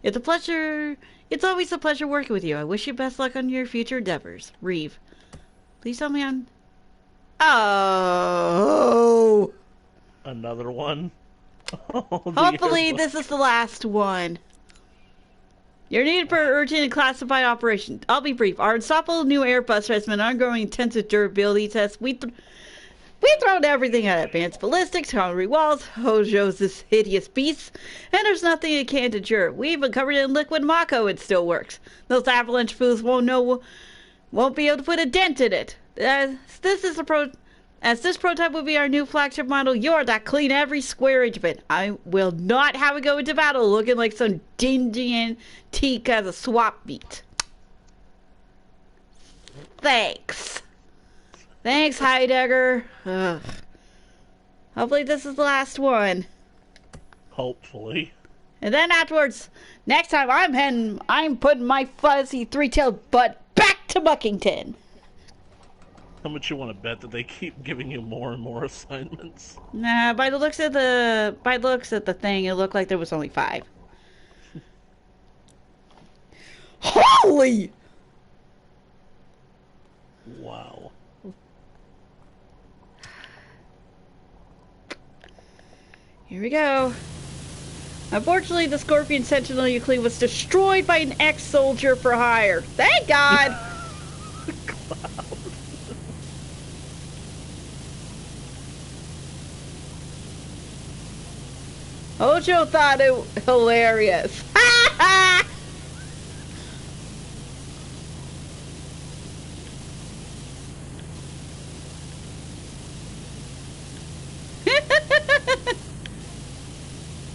It's a pleasure. It's always a pleasure working with you. I wish you best luck on your future endeavors. Reeve. Please tell me I'm... Oh! Another one. Hopefully this is the last one. You're needed for urgent and classified operation. I'll be brief. Our unstoppable new airbuster has been undergoing intensive durability tests. We've thrown everything at advanced ballistics, concrete walls, Hojo's this hideous beast, and there's nothing it can't endure. We even covered it in liquid Mako, it still works. Those avalanche fools won't be able to put a dent in it. As this prototype will be our new flagship model, you're to clean every square inch of it. I will not have it go into battle looking like some dingy antique as a swap meet. Thanks. Thanks, Heidegger. Ugh. Hopefully this is the last one. Hopefully. And then afterwards, next time I'm putting my fuzzy three-tailed butt back to Buckington. How much you want to bet that they keep giving you more and more assignments? Nah, by the looks of the thing, it looked like there was only 5. Holy! Wow. Here we go. Unfortunately, the Scorpion Sentinel Euclid was destroyed by an ex-soldier for hire. Thank God! Cloud. Ocho thought it hilarious. Ha ha!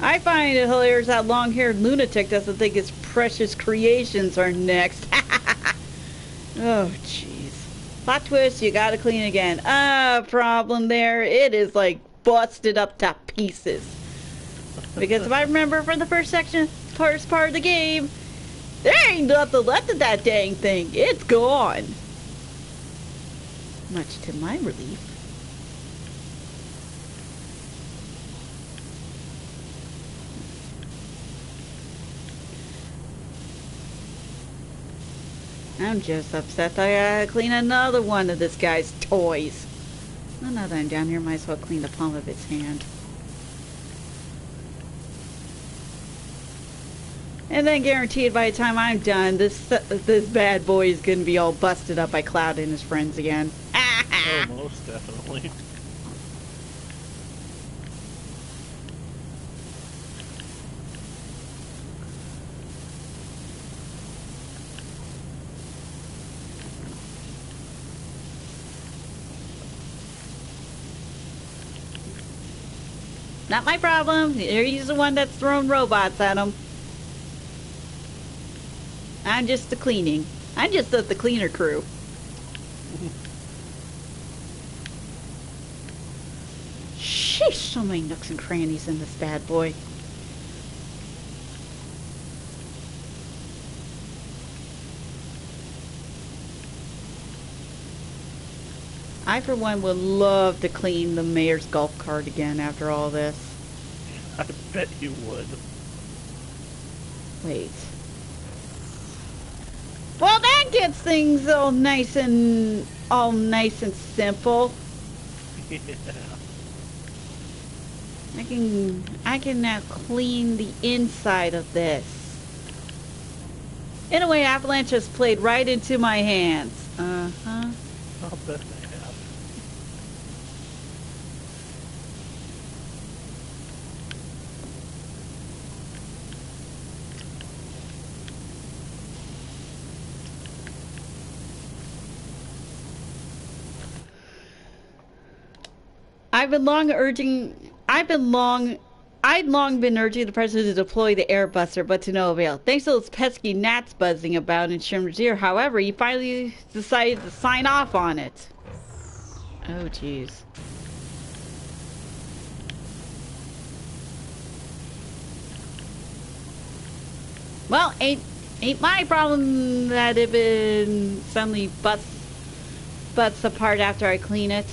I find it hilarious that long-haired lunatic doesn't think his precious creations are next. Oh, jeez. Plot twist, you gotta clean again. Problem there. It is, like, busted up to pieces. Because if I remember from the first part of the game, there ain't nothing left of that dang thing. It's gone. Much to my relief. I'm just upset that I gotta clean another one of this guy's toys. Well, now that I'm down here, might as well clean the palm of his hand. And then guaranteed by the time I'm done, this bad boy is gonna be all busted up by Cloud and his friends again. Oh, most definitely. Not my problem. He's the one that's throwing robots at him. I'm just the cleaning. I'm just the cleaner crew. Sheesh, so many nooks and crannies in this bad boy. I, for one, would love to clean the mayor's golf cart again after all this. I bet you would. Wait. Well, that gets things all nice and simple. Yeah. I can now clean the inside of this. In a way, Avalanche has played right into my hands. Uh-huh. I'll bet they have. I'd long been urging the president to deploy the airbuster, but to no avail. Thanks to those pesky gnats buzzing about in Sherman's ear, however, he finally decided to sign off on it. Oh, jeez. Well, ain't my problem that it been suddenly butts apart after I clean it.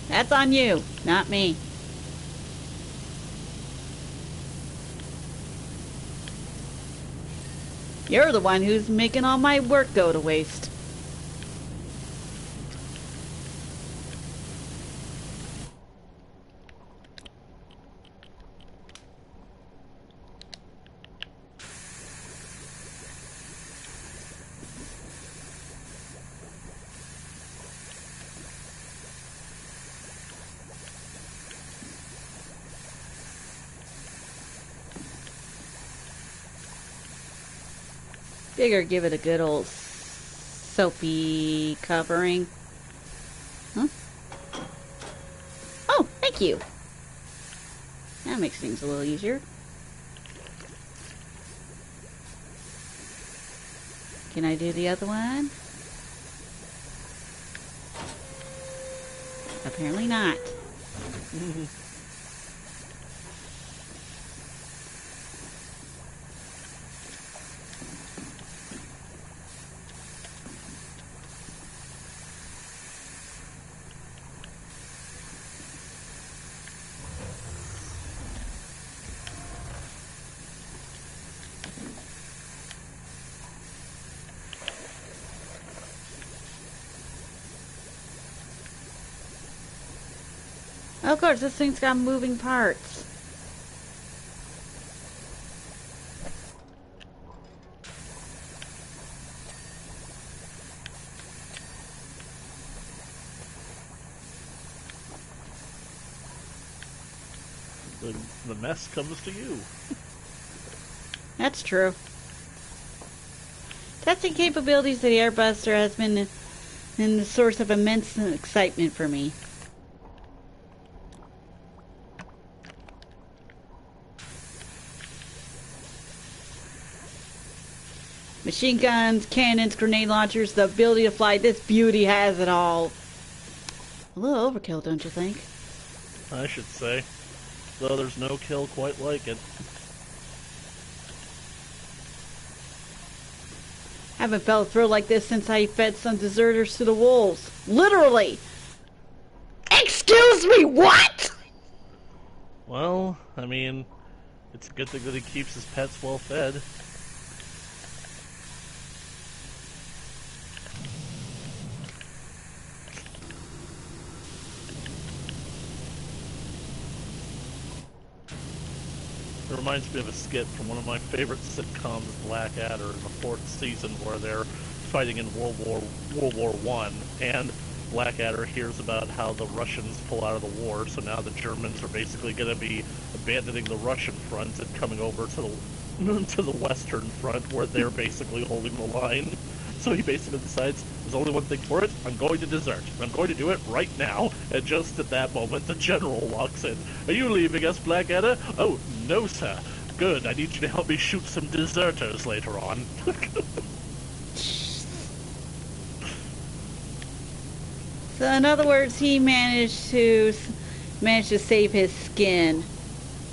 That's on you, not me. You're the one who's making all my work go to waste. Figure give it a good old soapy covering. Huh? Oh, thank you. That makes things a little easier. Can I do the other one? Apparently not. Of course, this thing's got moving parts. The mess comes to you. That's true. Testing capabilities of the airbuster has been the source of immense excitement for me. Machine guns, cannons, grenade launchers, the ability to fly. This beauty has it all. A little overkill, don't you think? I should say. Though there's no kill quite like it. Haven't felt a thrill like this since I fed some deserters to the wolves. Literally! Excuse me, what?! Well, I mean, it's a good thing that he keeps his pets well fed. It reminds me of a skit from one of my favorite sitcoms, Blackadder, in the 4th season, where they're fighting in World War I, and Blackadder hears about how the Russians pull out of the war, so now the Germans are basically going to be abandoning the Russian front and coming over to the to the Western front, where they're basically holding the line. So he basically decides, there's only one thing for it, I'm going to desert. I'm going to do it right now. And just at that moment, the general walks in. Are you leaving us, Blackadder? Oh, no, sir. Good, I need you to help me shoot some deserters later on. So in other words, he managed to save his skin.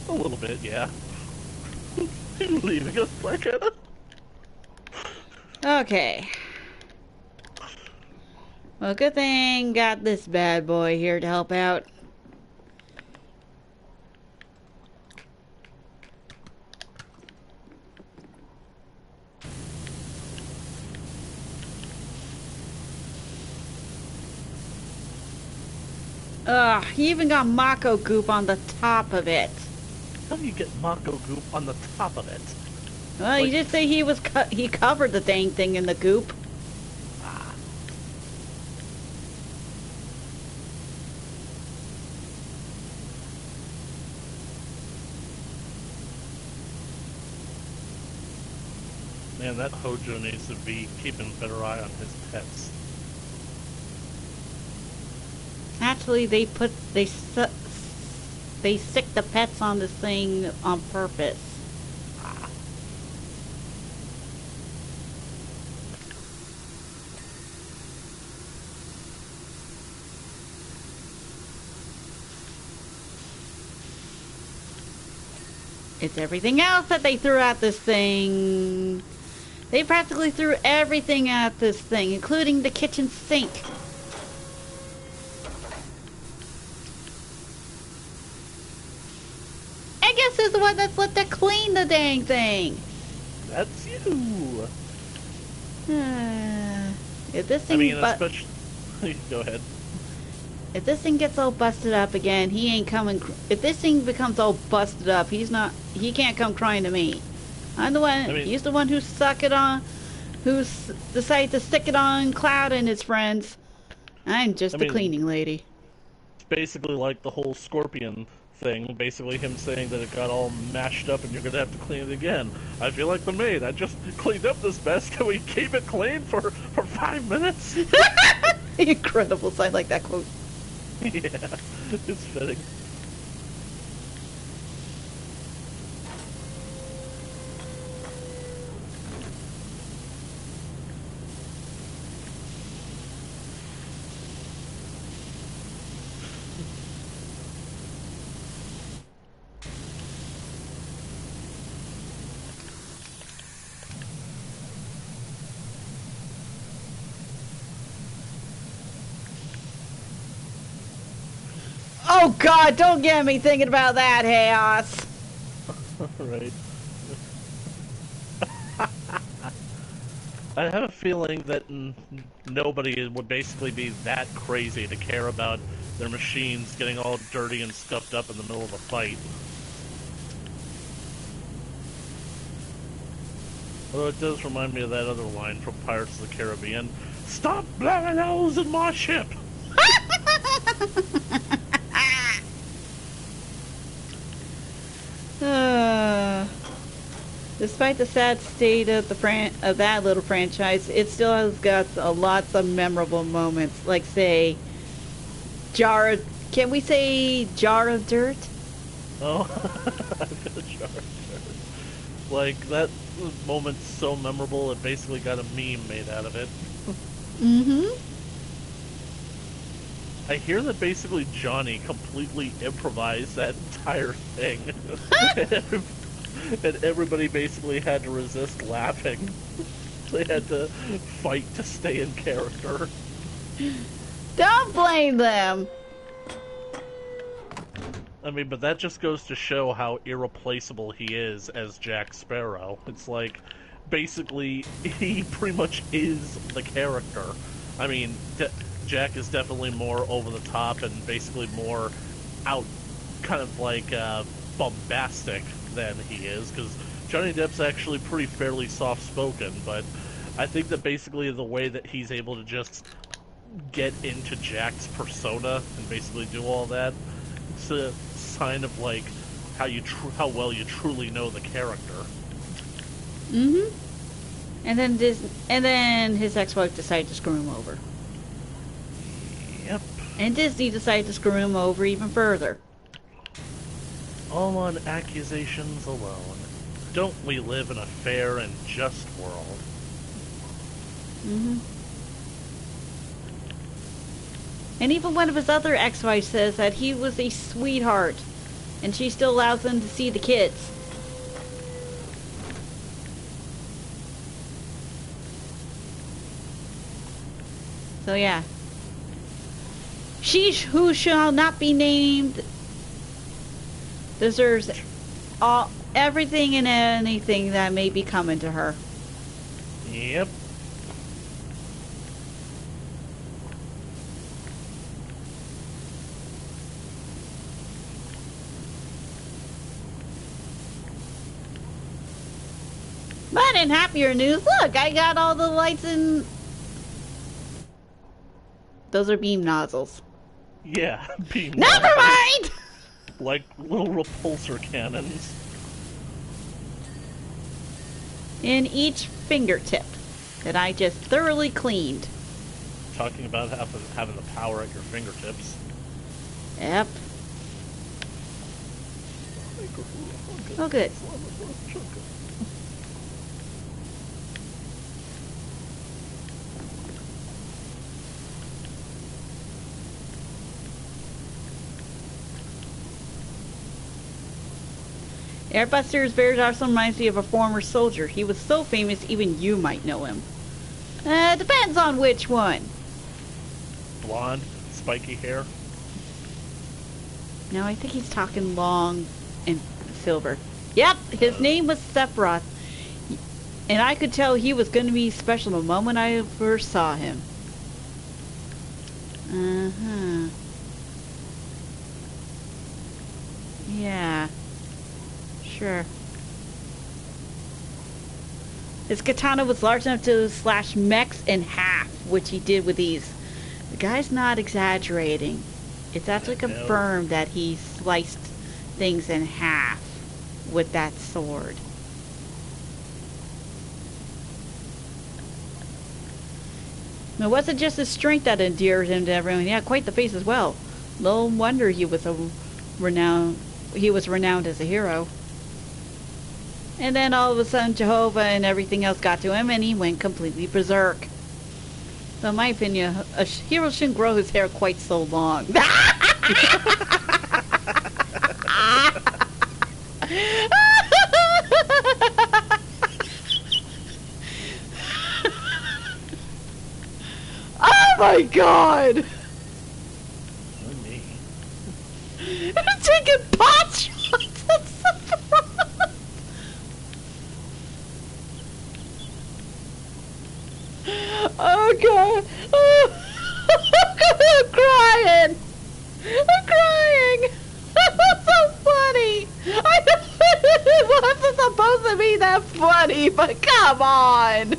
A little bit, yeah. Are you leaving us, Blackadder? Okay. Well, good thing got this bad boy here to help out. Ugh, he even got Mako goop on the top of it. How do you get Mako goop on the top of it? Well, Like, you just say he covered the dang thing in the goop. ah. Man, that Hojo needs to be keeping a better eye on his pets. Actually, they stick the pets on this thing on purpose. Ah. It's everything else that they threw at this thing. They practically threw everything at this thing, including the kitchen sink. I guess who's the one that's let to clean the dang thing? That's you! If this thing, I mean, especially... Go ahead. if this thing gets all busted up again, he ain't coming. If this thing becomes all busted up, he can't come crying to me. I'm the one. He's the one who decided to stick it on Cloud and his friends. I'm just the cleaning lady. It's basically like the whole Scorpion thing. Basically him saying that it got all mashed up and you're gonna have to clean it again. I feel like the maid. I just cleaned up this mess. Can we keep it clean for 5 minutes? Incredible. I like that quote. Yeah, it's fitting. Oh God! Don't get me thinking about that, Chaos. Right. I have a feeling that nobody would basically be that crazy to care about their machines getting all dirty and scuffed up in the middle of a fight. Although it does remind me of that other line from Pirates of the Caribbean. Stop blamming holes in my ship! Despite the sad state of that little franchise, it still has got lots of memorable moments. Like, say, can we say jar of dirt? Oh, I've got a jar of dirt. Like, that moment's so memorable, it basically got a meme made out of it. Mm-hmm. I hear that basically Johnny completely improvised that entire thing. And everybody basically had to resist laughing. They had to fight to stay in character. Don't blame them! I mean, but that just goes to show how irreplaceable he is as Jack Sparrow. It's like, basically, he pretty much is the character. I mean, Jack is definitely more over the top and basically more out, kind of like, bombastic than he is, because Johnny Depp's actually pretty fairly soft-spoken, but I think that basically the way that he's able to just get into Jack's persona and basically do all that. It's a sign of like how well you truly know the character. Mm-hmm. And then his ex-wife decided to screw him over. Yep. And Disney decided to screw him over even further. All on accusations alone. Don't we live in a fair and just world? Mm-hmm. And even one of his other ex-wives says that he was a sweetheart, and she still allows him to see the kids. So yeah. She who shall not be named deserves everything and anything that may be coming to her. Yep. But in happier news, look, I got all the lights in. Those are beam nozzles. Yeah, beam Never nozzles. mind! Like little repulsor cannons. In each fingertip that I just thoroughly cleaned. Talking about having the power at your fingertips. Yep. Oh, good. Airbuster's very also reminds me of a former soldier. He was so famous, even you might know him. Depends on which one. Blonde, spiky hair. No, I think he's talking long and silver. Yep, his name was Sephiroth. And I could tell he was going to be special the moment I first saw him. Uh-huh. Yeah. Sure. His katana was large enough to slash mechs in half, which he did with ease. The guy's not exaggerating. It's actually confirmed that he sliced things in half with that sword. It wasn't just his strength that endeared him to everyone. He had quite the face as well. No wonder he was renowned as a hero. And then all of a sudden Jehovah and everything else got to him and he went completely berserk. So in my opinion, a hero shouldn't grow his hair quite so long. Oh my god! Me. I'm taking pot shots at Sephiroth! Oh god! Oh. I'm crying! I'm crying! That's so funny! I know it wasn't supposed to be that funny, but come on!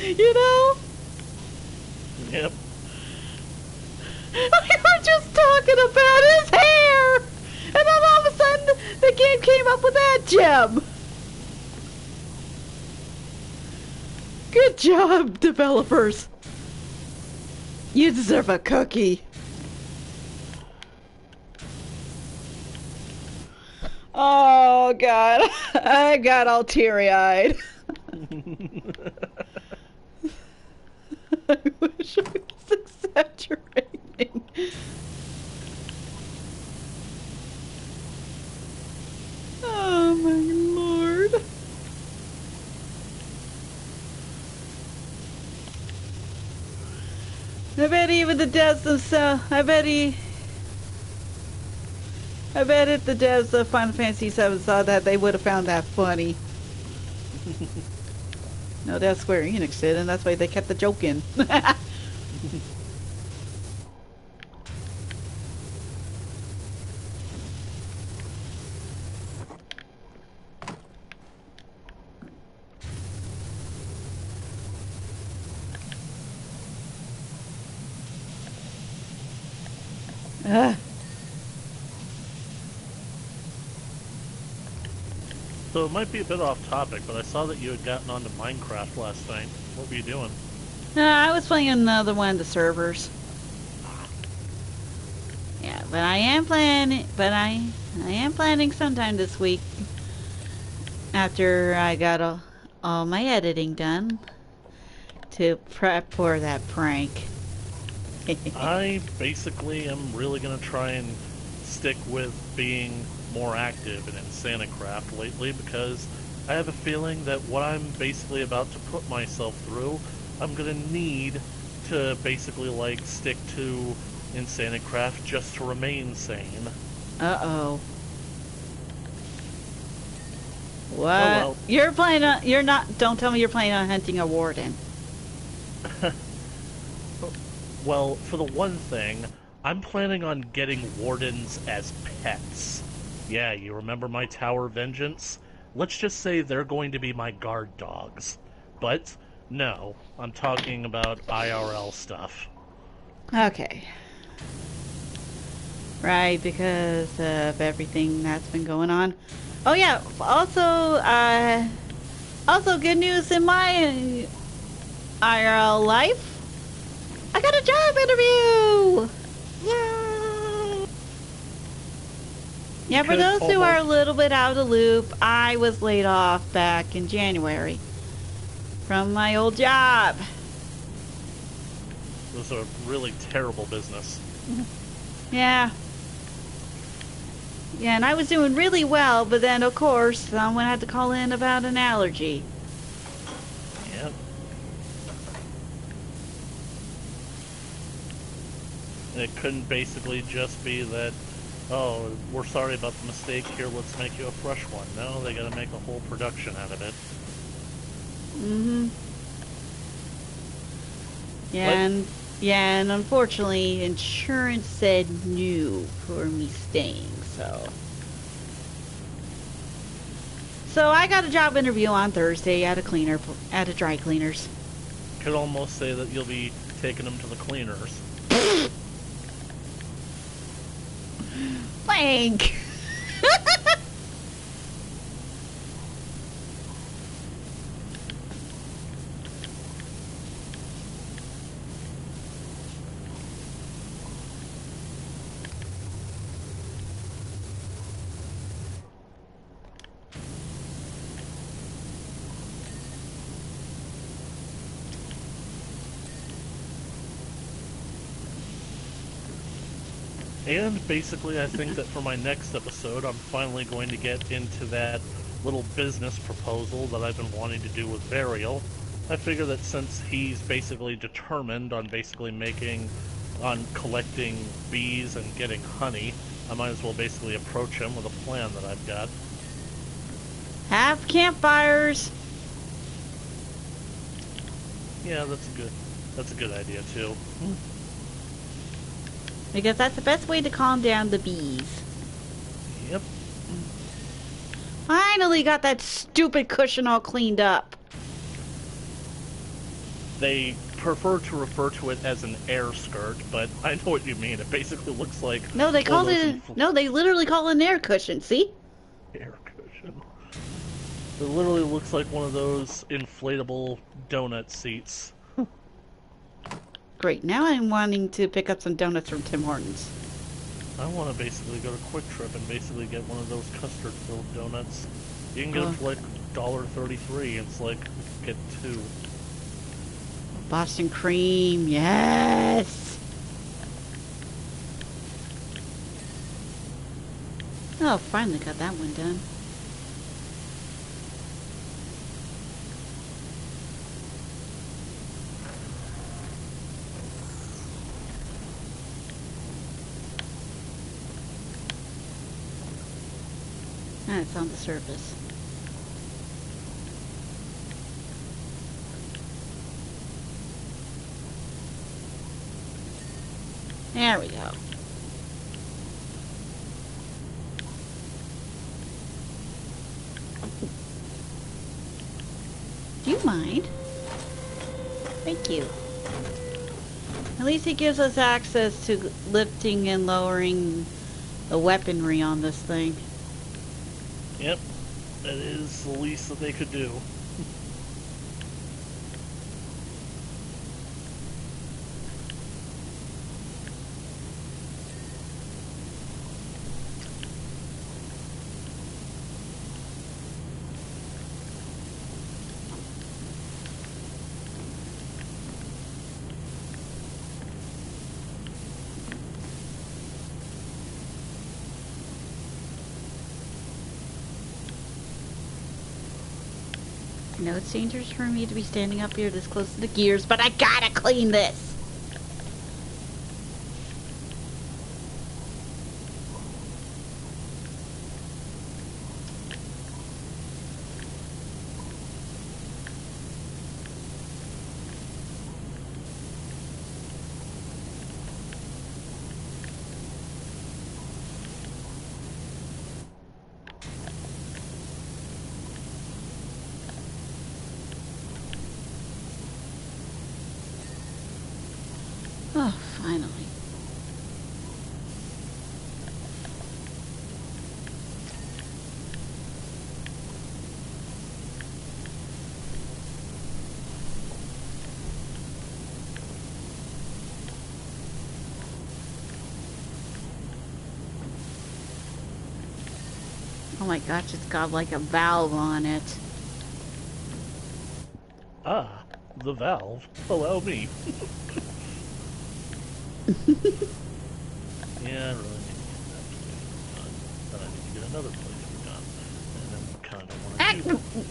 You know? Yep. We were just talking about his hair! And then all of a sudden, the game came up with that gem! Good job, developers! You deserve a cookie. Oh, God. I got all teary-eyed. I wish I was exaggerating. Oh my lord. I bet even the devs themselves, I bet if the devs of Final Fantasy VII saw that, they would have found that funny. No, that's Square Enix did, and that's why they kept the joke in. Ugh. So it might be a bit off topic, but I saw that you had gotten onto Minecraft last night. What were you doing? I was playing another one of the servers. Yeah, but I am planning. But I am planning sometime this week after I got all my editing done to prep for that prank. I basically am really going to try and stick with being more active in Insanicraft lately because I have a feeling that what I'm basically about to put myself through, I'm going to need to basically like stick to Insanicraft just to remain sane. Uh-oh. Oh What? well. You're planning on, you're not, don't tell me you're planning on hunting a warden. Well, for the one thing, I'm planning on getting wardens as pets. Yeah, you remember my tower vengeance? Let's just say they're going to be my guard dogs. But, no, I'm talking about IRL stuff. Okay. Right, because of everything that's been going on. Oh yeah, also good news in my IRL life. I got a job interview! Yeah! Yeah, for Could those who are a almost. little bit out of the loop, I was laid off back in January from my old job. It was a really terrible business. Yeah. Yeah, and I was doing really well, but then, of course, someone had to call in about an allergy. Yep. And it couldn't basically just be that, oh, we're sorry about the mistake, here, let's make you a fresh one. No, they gotta make a whole production out of it. Mm-hmm. Yeah, But, and unfortunately, insurance said no for me staying, so. So I got a job interview on Thursday at a dry cleaners. could almost say that you'll be taking them to the cleaners. Blank! And basically, I think that for my next episode, I'm finally going to get into that little business proposal that I've been wanting to do with Varial. I figure that since he's basically determined on on collecting bees and getting honey, I might as well basically approach him with a plan that I've got. Have campfires! Yeah, that's a good idea too. Because that's the best way to calm down the bees. Yep. Finally got that stupid cushion all cleaned up. They prefer to refer to it as an air skirt, but I know what you mean. It basically looks like No, they one of called those it. No, they literally call it an air cushion. See? air cushion. It literally looks like one of those inflatable donut seats. Great. Now I'm wanting to pick up some donuts from Tim Hortons. I want to basically go to Quick Trip and basically get one of those custard-filled donuts. You can get them for like $1.33. It's like get two. Boston cream, yes. Oh, finally got that one done. Ah, it's on the surface. There we go. Do you mind? Thank you. At least it gives us access to lifting and lowering the weaponry on this thing. Yep, that is the least that they could do. I know it's dangerous for me to be standing up here this close to the gears, but I gotta clean this! Oh, finally. Oh my gosh, it's got like a valve on it. Ah, the valve. Allow me. Yeah, I really need to get that place done. Then I need to get another place done. And then we kind of want to do.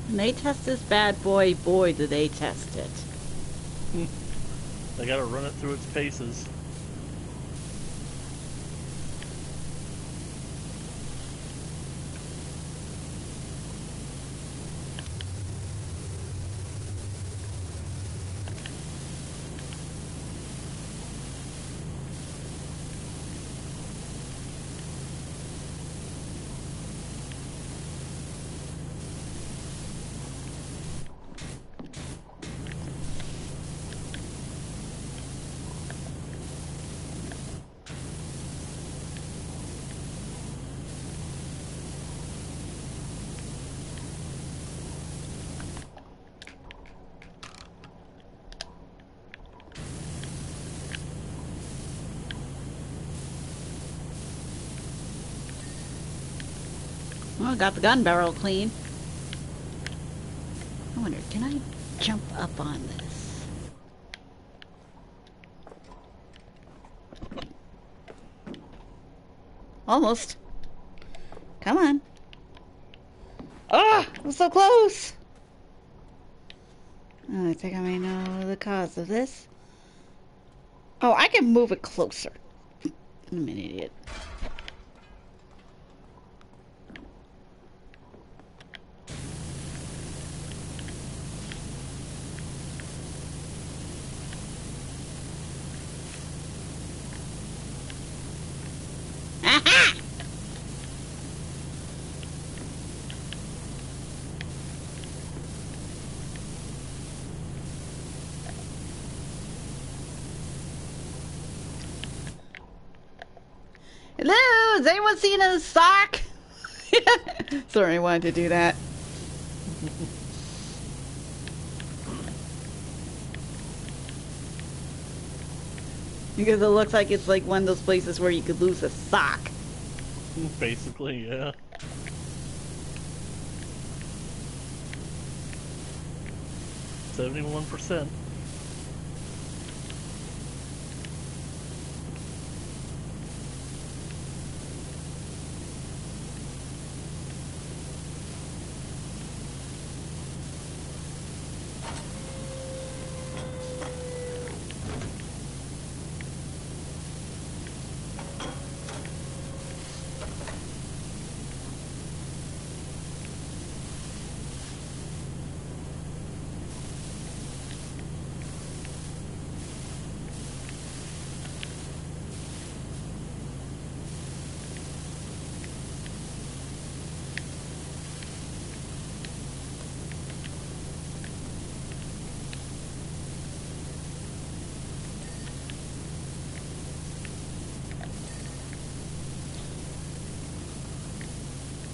When they test this bad boy, boy, do they test it. They gotta run it through its paces. Well, got the gun barrel clean. I wonder, can I jump up on this? Almost. Come on. Oh, I'm so close. Oh, I think I may know the cause of this. Oh, I can move it closer. I'm an idiot. Aha! Hello, has anyone seen a sock? Sorry, I wanted to do that. Because it looks like it's like one of those places where you could lose a sock. Basically, yeah. $71%.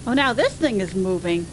Oh, now this thing is moving.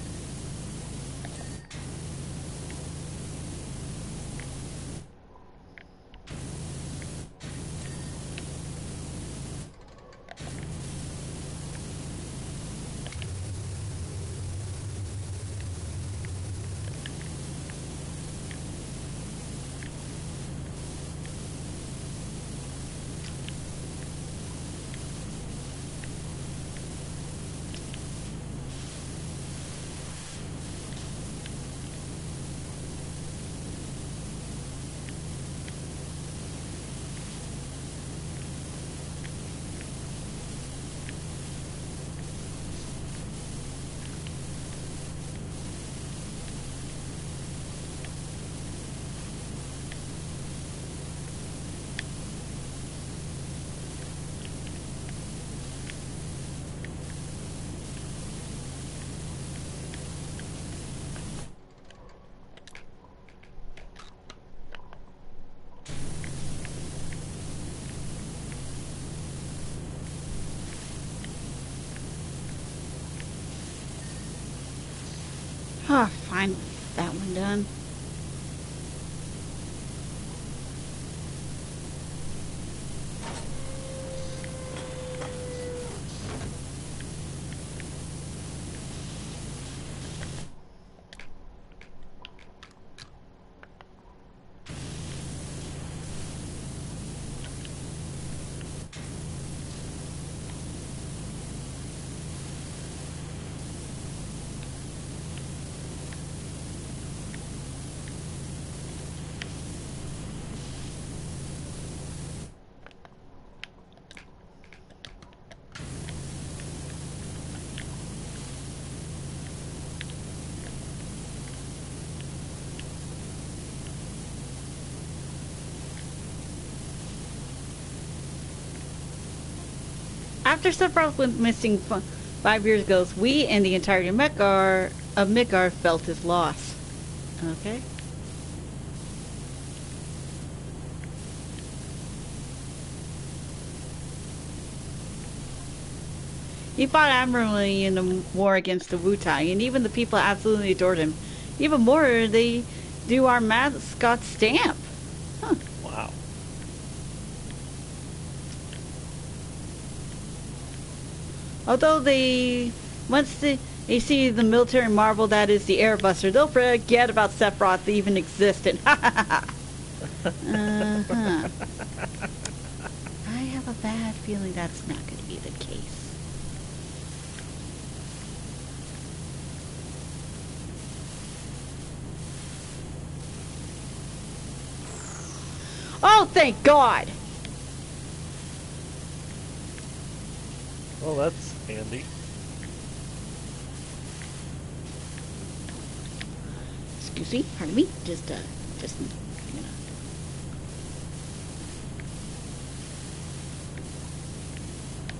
Oh, fine. That one done. After Sephiroth went missing 5 years ago, we and the entirety of Midgar felt his loss. Okay. He fought admirably in the war against the Wutai, and even the people absolutely adored him. Even more, they do our mascot stamp. Huh. Wow. Although once they see the military marvel that is the airbuster, they'll forget about Sephiroth even existed. Uh-huh. I have a bad feeling that's not going to be the case. Oh, thank God! Well, that's handy. Excuse me, pardon me. Just, you know.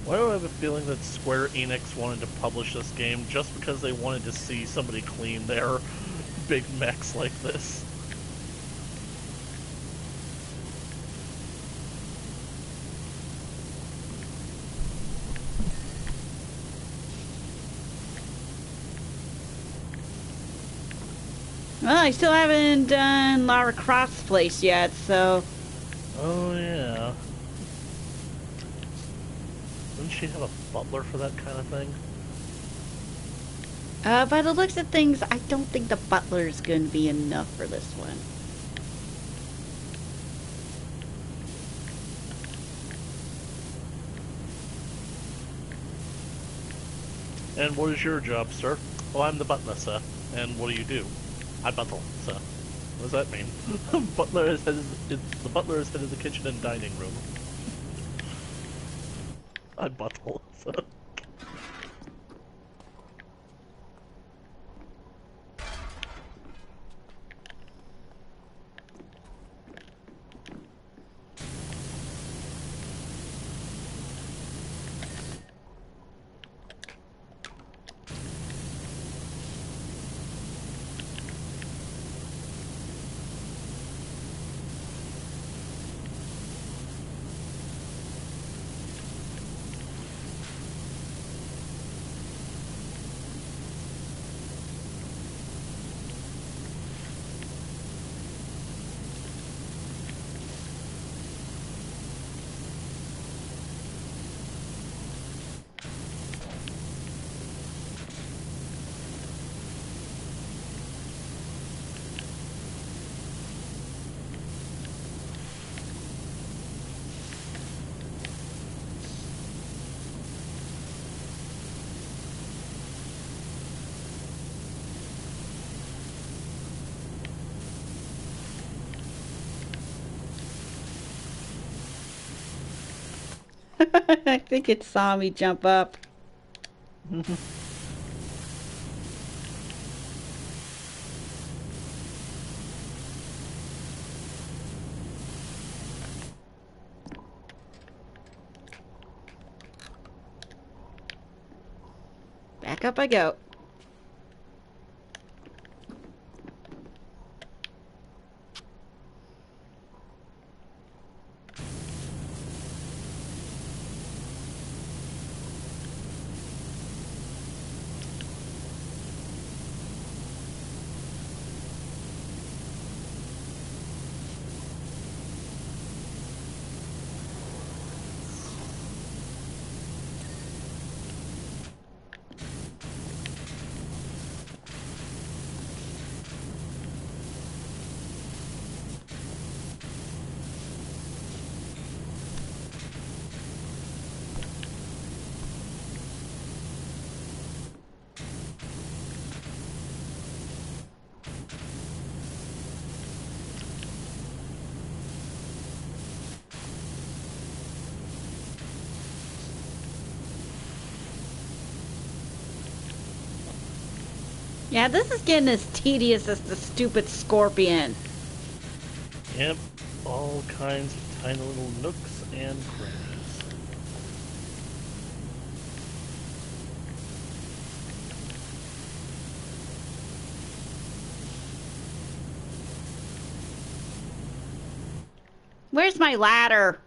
Why do I have a feeling that Square Enix wanted to publish this game just because they wanted to see somebody clean their big mechs like this? Well, I still haven't done Lara Croft's place yet, so... Oh, yeah. Doesn't she have a butler for that kind of thing? By the looks of things, I don't think the butler's going to be enough for this one. And what is your job, sir? Oh, I'm the butler, sir. And what do you do? I buttle, sir. What does that mean? The butler is head of the kitchen and dining room. I buttle, sir. I think it saw me jump up. Back up I go. Yeah, this is getting as tedious as the stupid scorpion. Yep, all kinds of tiny little nooks and crannies. Where's my ladder?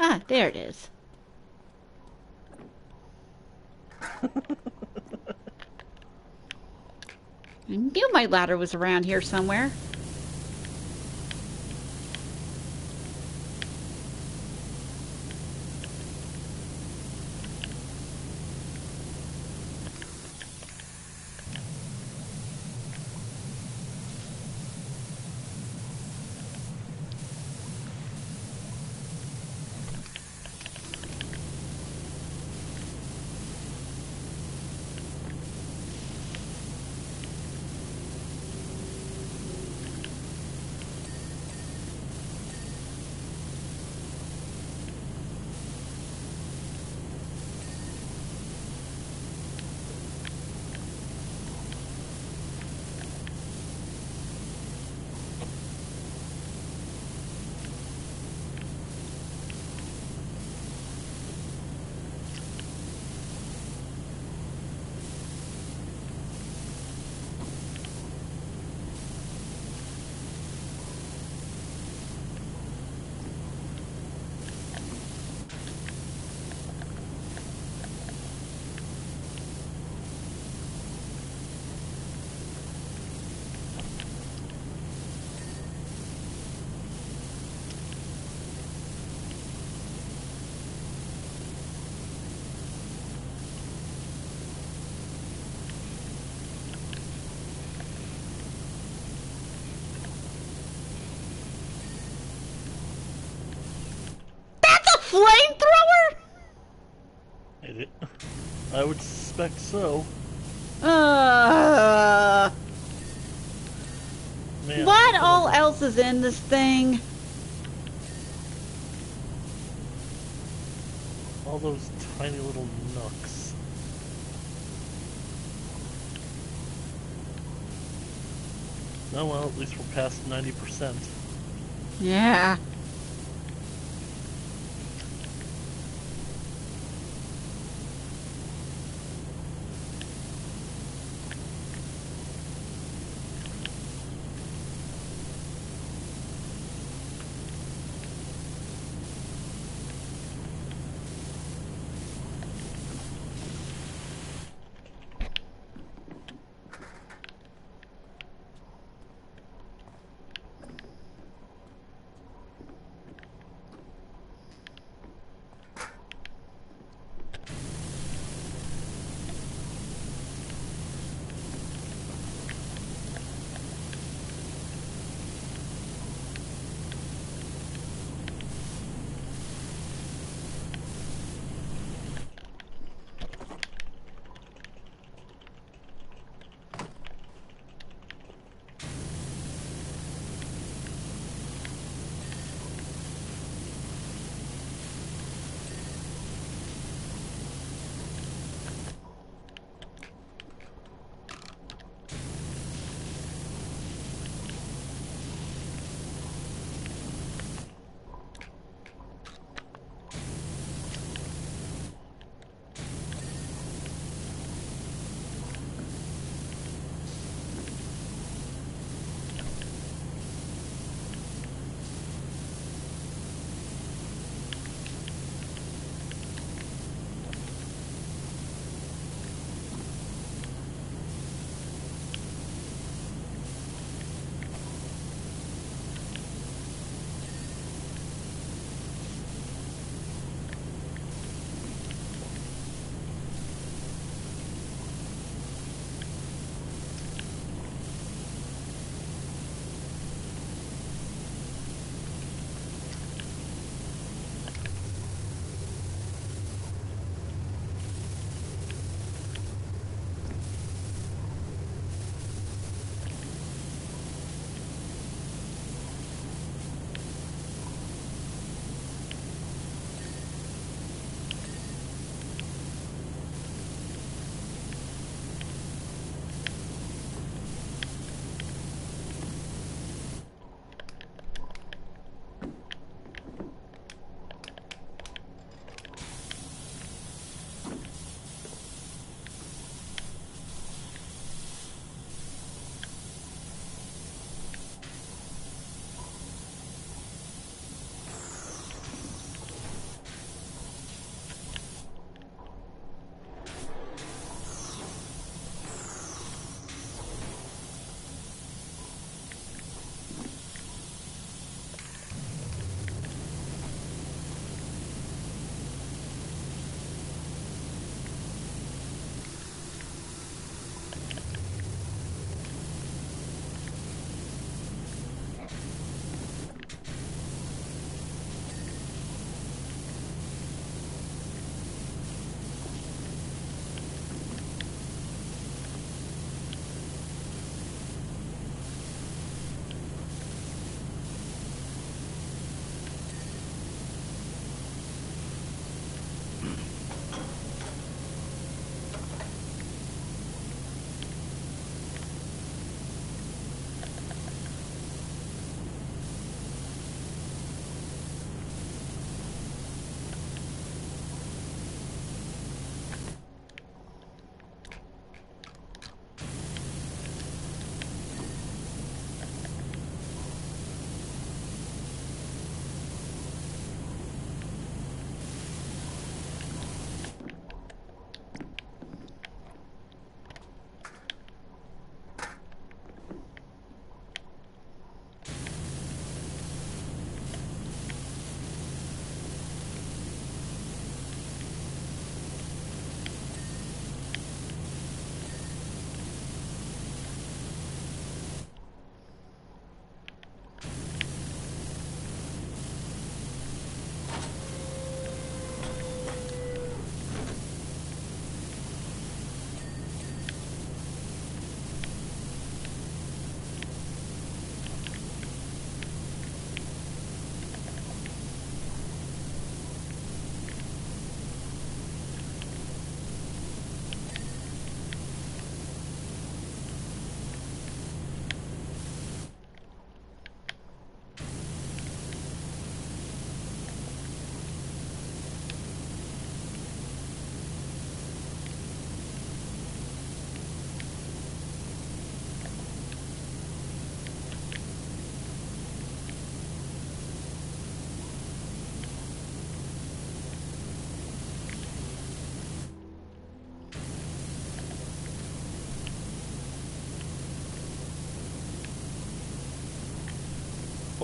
Ah, there it is. I knew my ladder was around here somewhere. flamethrower? I would suspect so. Uh, Man, what all else is in this thing? all those tiny little nooks. Oh well, at least we're past 90%. Yeah.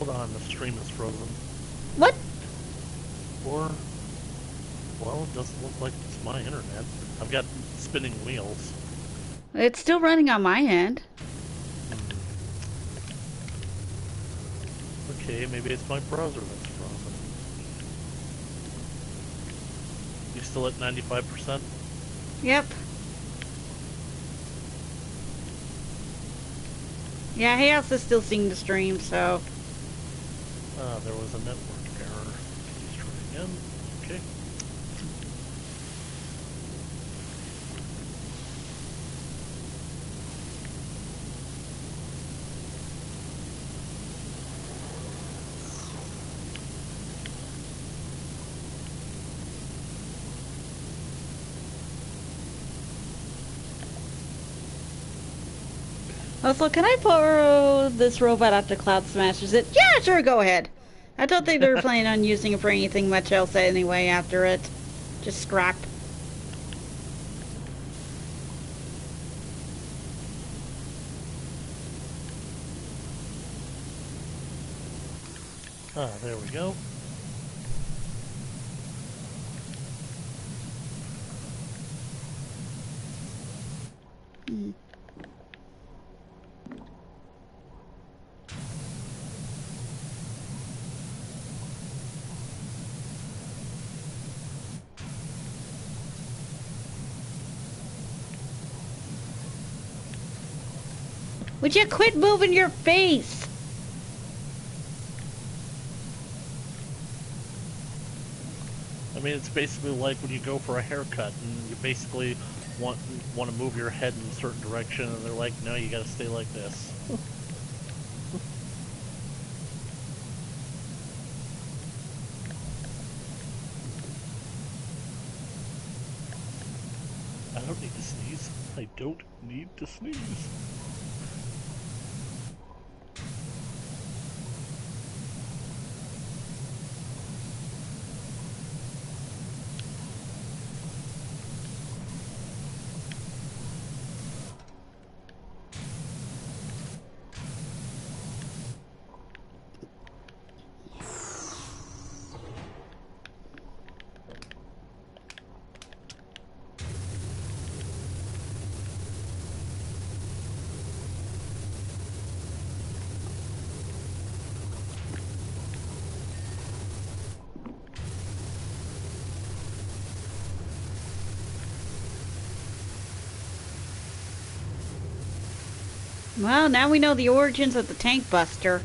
Hold on, the stream is frozen. What? Or, well, it doesn't look like it's my internet. I've got spinning wheels. It's still running on my end. Okay, maybe it's my browser that's frozen. You still at 95%? Yep. Yeah, he also still seeing the stream, so... There was a network error. Let's try again. Okay. Also, can I borrow this robot after Cloud smashes it? Yeah, sure, go ahead. I don't think they were planning on using it for anything much else anyway after it. Just scrap. There we go. Mm. Would you quit moving your face? I mean, it's basically like when you go for a haircut and you basically want to move your head in a certain direction, and they're like, no, you got to stay like this. I don't need to sneeze. I don't need to sneeze. Well, now we know the origins of the tank buster.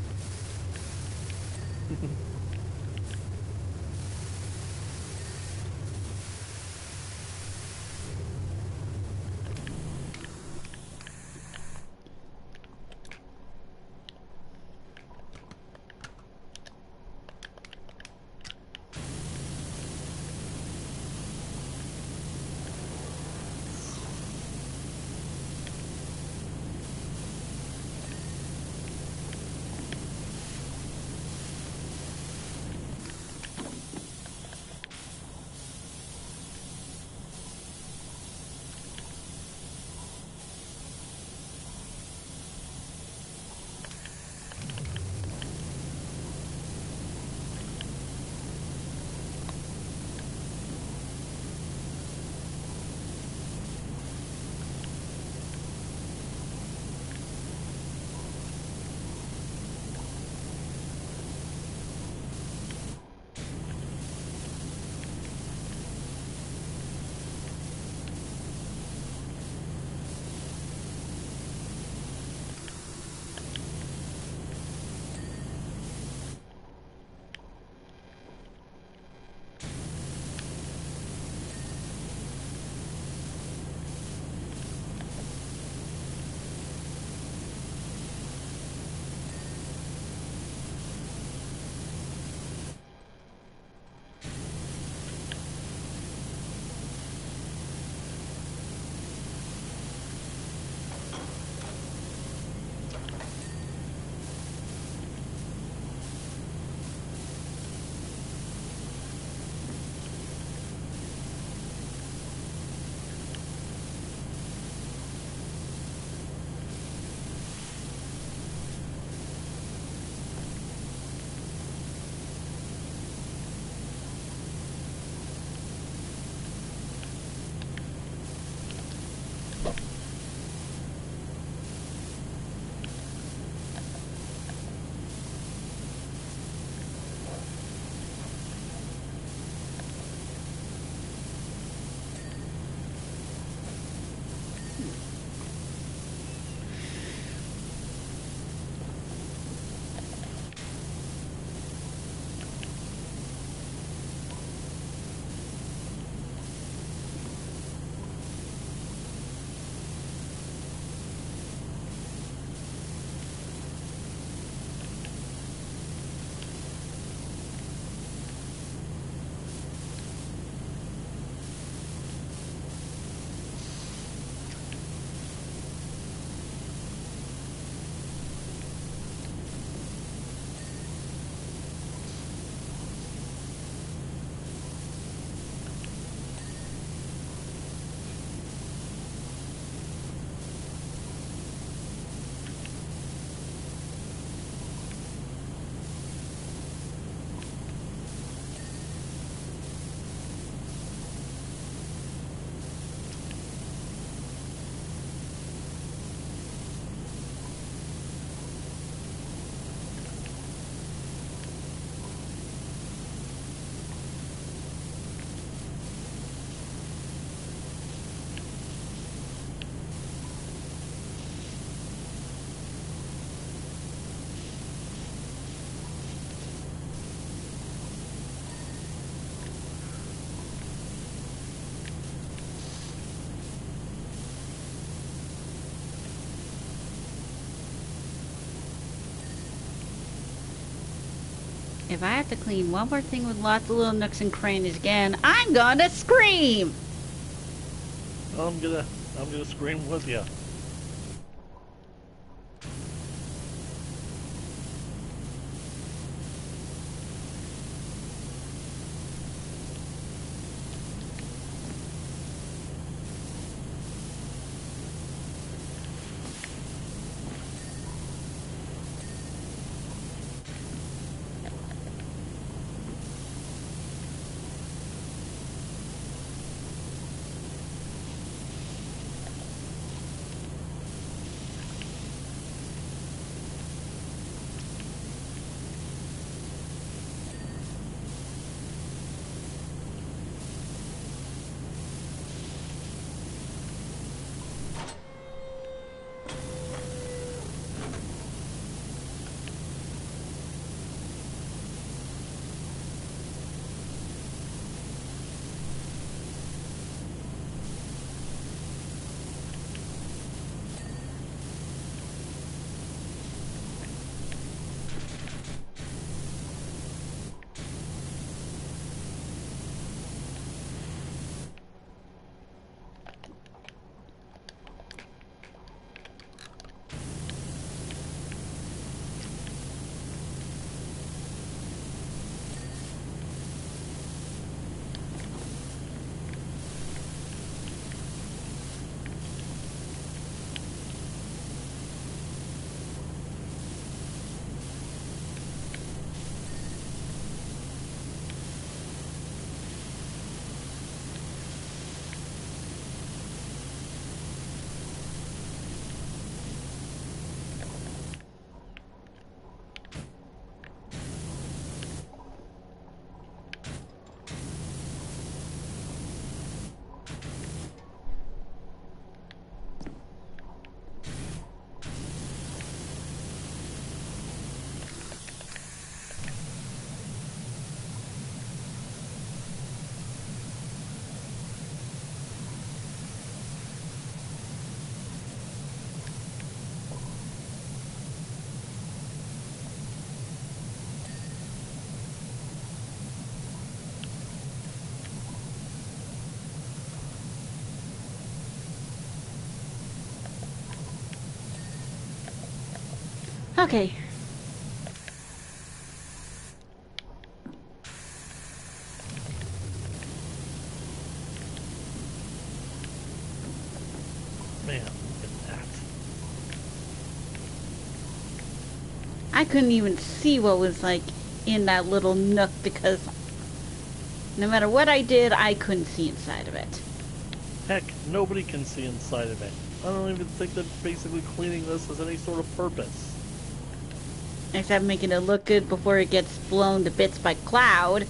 If I have to clean one more thing with lots of little nooks and crannies again, I'm gonna scream! I'm gonna scream with you. Okay. Man, look at that. I couldn't even see what was like in that little nook because no matter what I did, I couldn't see inside of it. Heck, nobody can see inside of it. I don't even think that basically cleaning this has any sort of purpose. Except making it look good before it gets blown to bits by Cloud.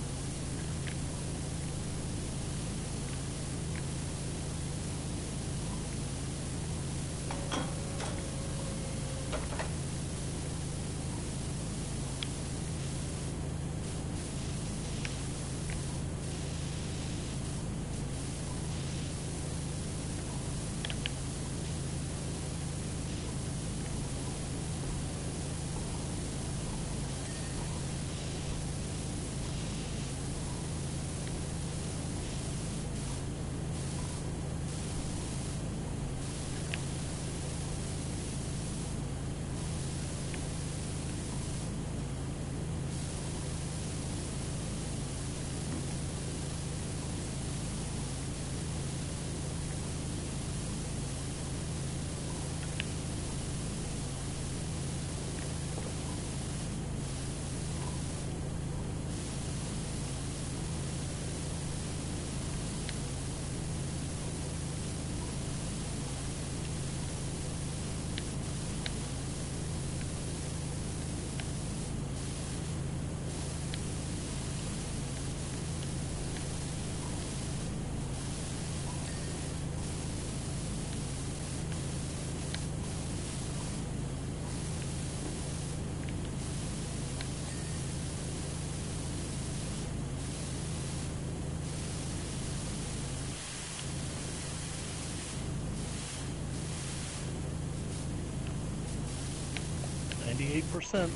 %.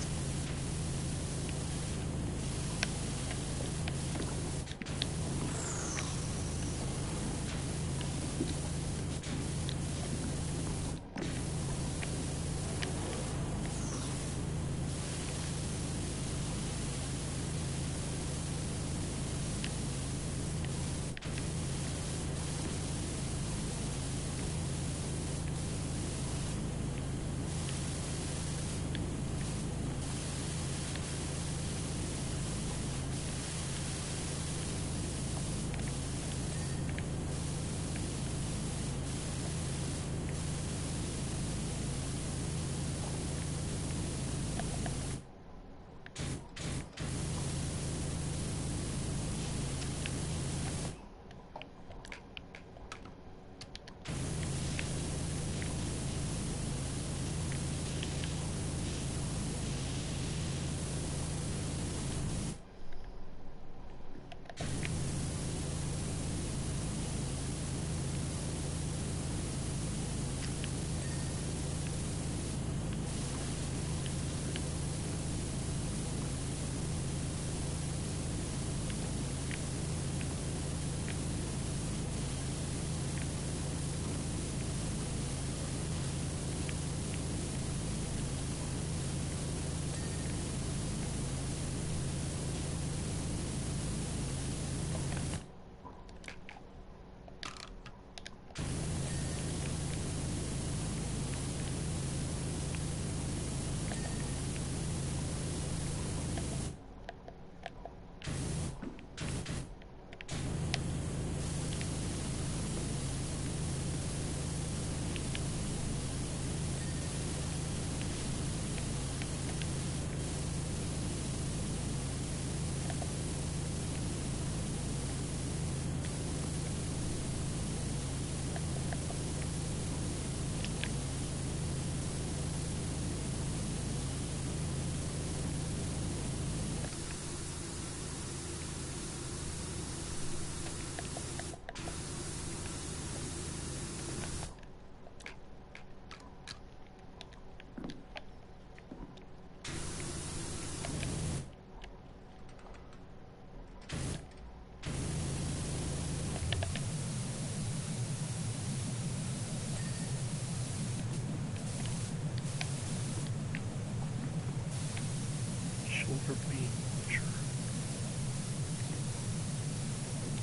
for being Witcher.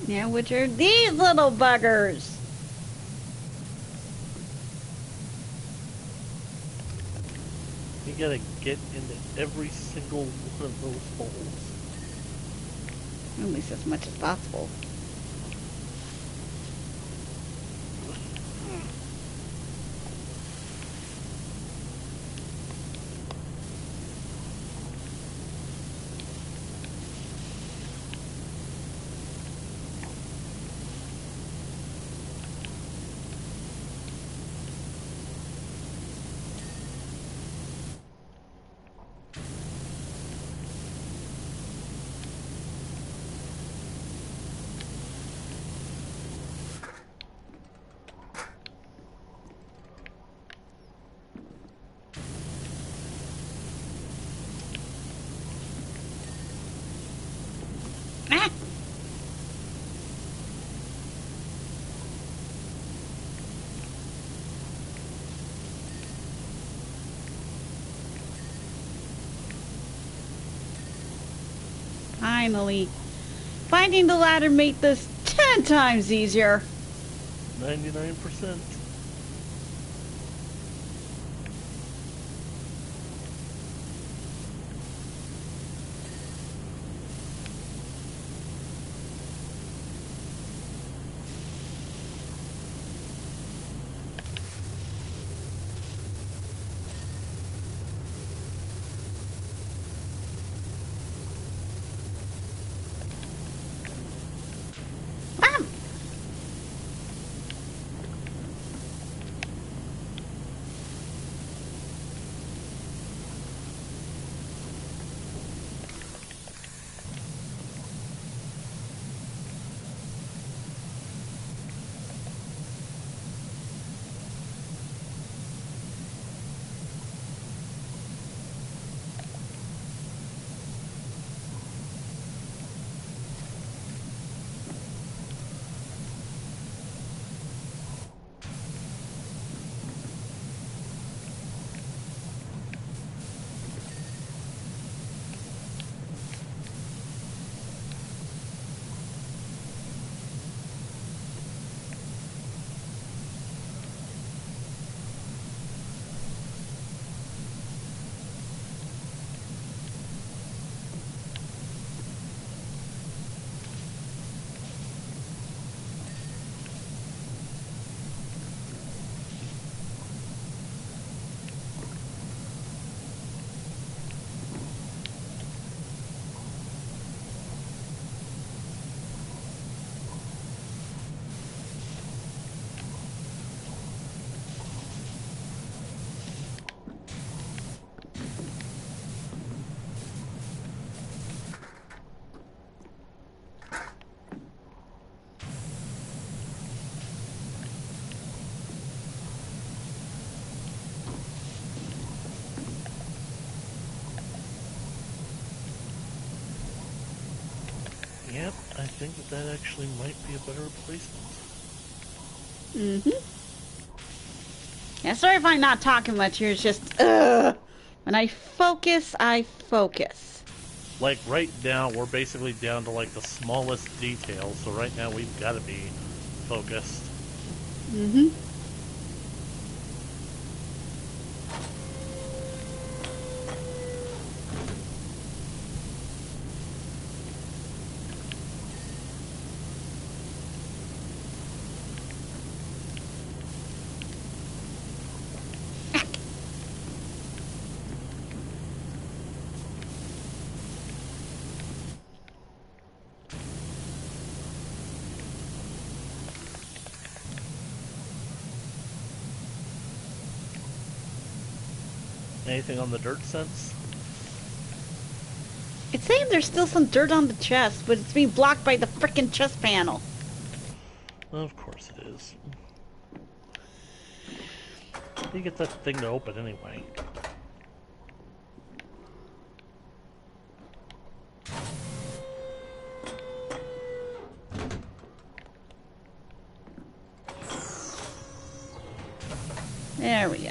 Yeah, which are these little buggers? You gotta get into every single one of those holes. At least as much as possible. Ah! Finally. Finding the ladder made this 10 times easier. 99%. Ah! Yep, I think that actually might be a better replacement. Mm-hmm. Yeah, sorry if I'm not talking much here. It's just, when I focus, I focus. Like right now, we're basically down to like the smallest details, so right now we've got to be focused. Mm-hmm. Anything on the dirt sense? It's saying there's still some dirt on the chest, but it's being blocked by the frickin' chest panel. Of course it is. You get that thing to open anyway. There we go.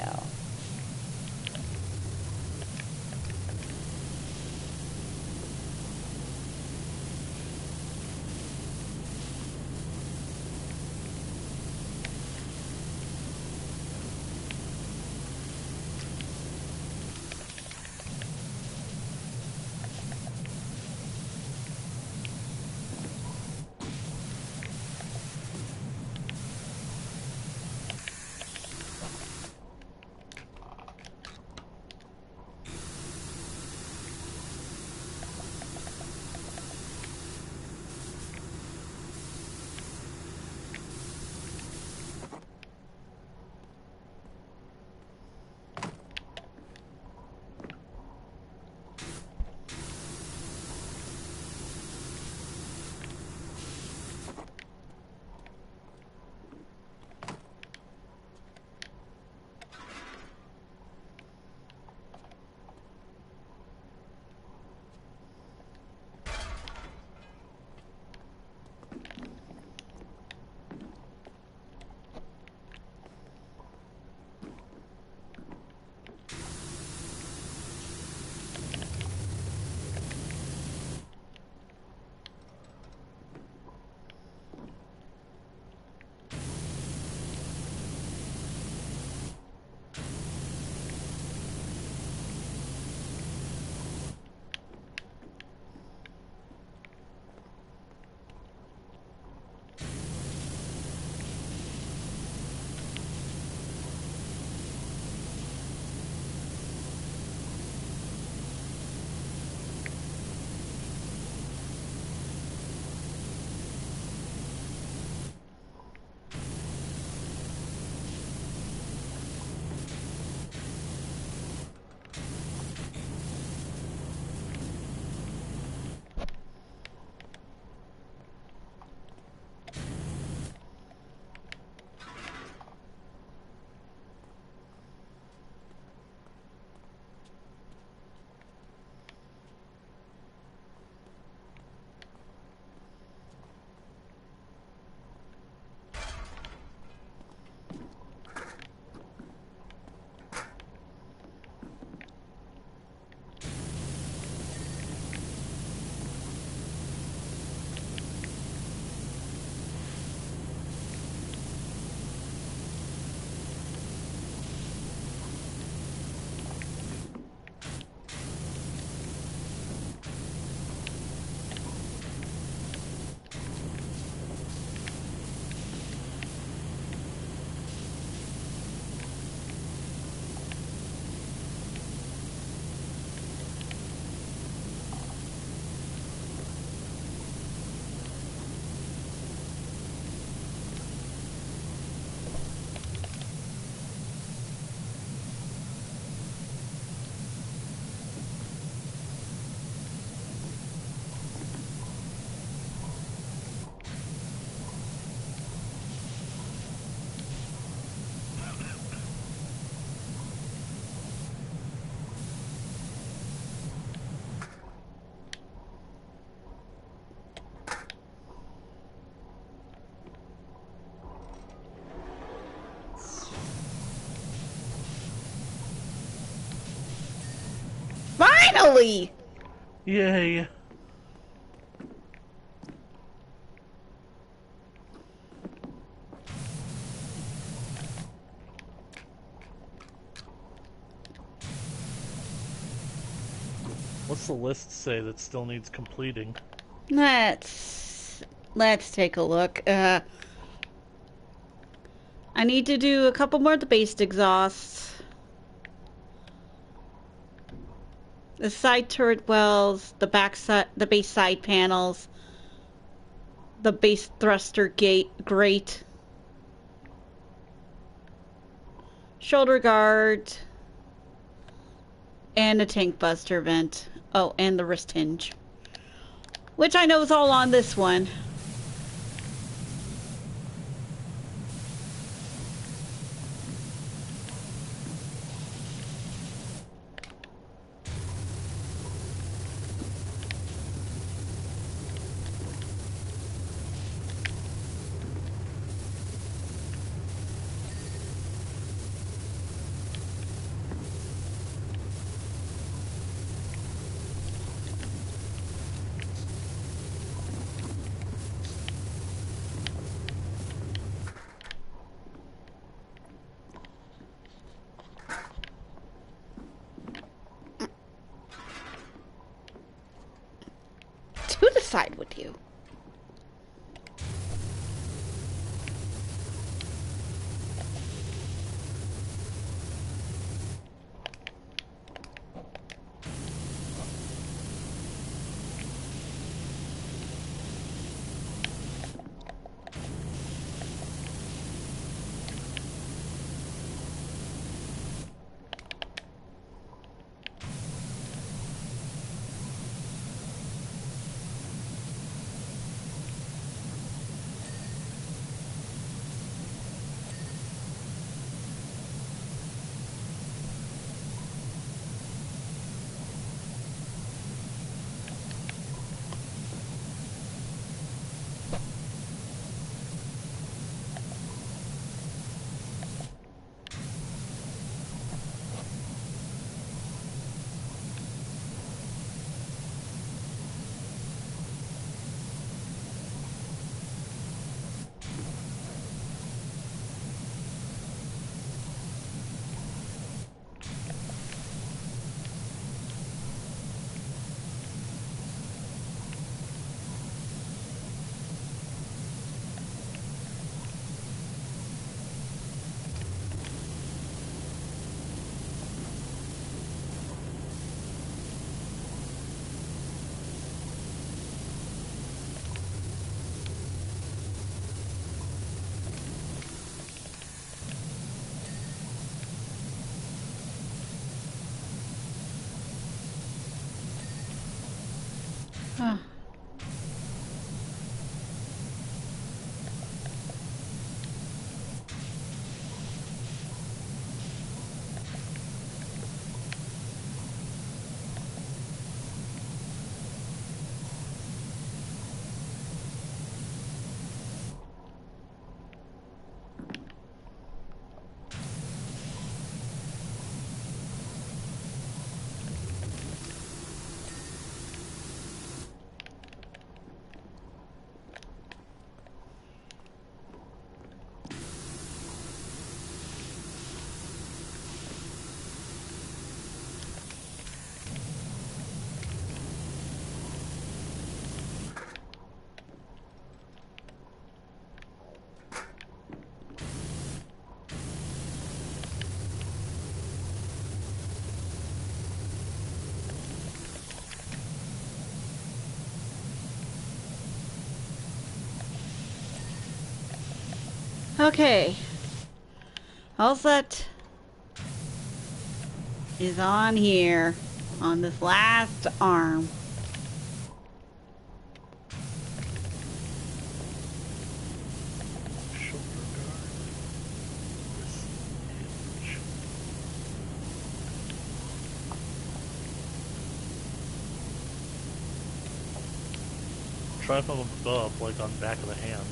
Finally! Yay! What's the list say that still needs completing? Let's take a look. I need to do a couple more of the base exhausts. The side turret wells, the back side, the base side panels, the base thruster grate, shoulder guard, and a tank buster vent. Oh, and the wrist hinge, which I know is all on this one. To the side with you. Huh. Okay. All set is on here, on this last arm. Shoulder guard. Wrist hinge. Try from above, like on back of the hand.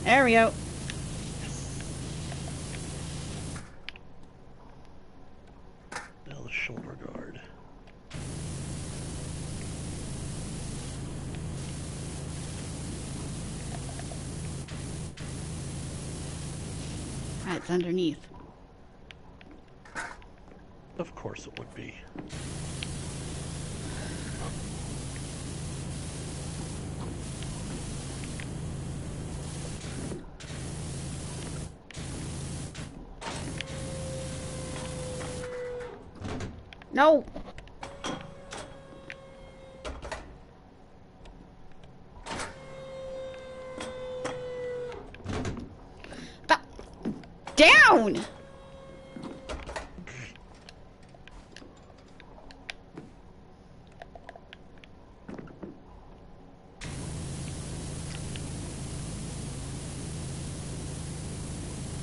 There we go. Now the shoulder guard. Ah, it's underneath. Of course it would be. No! Down!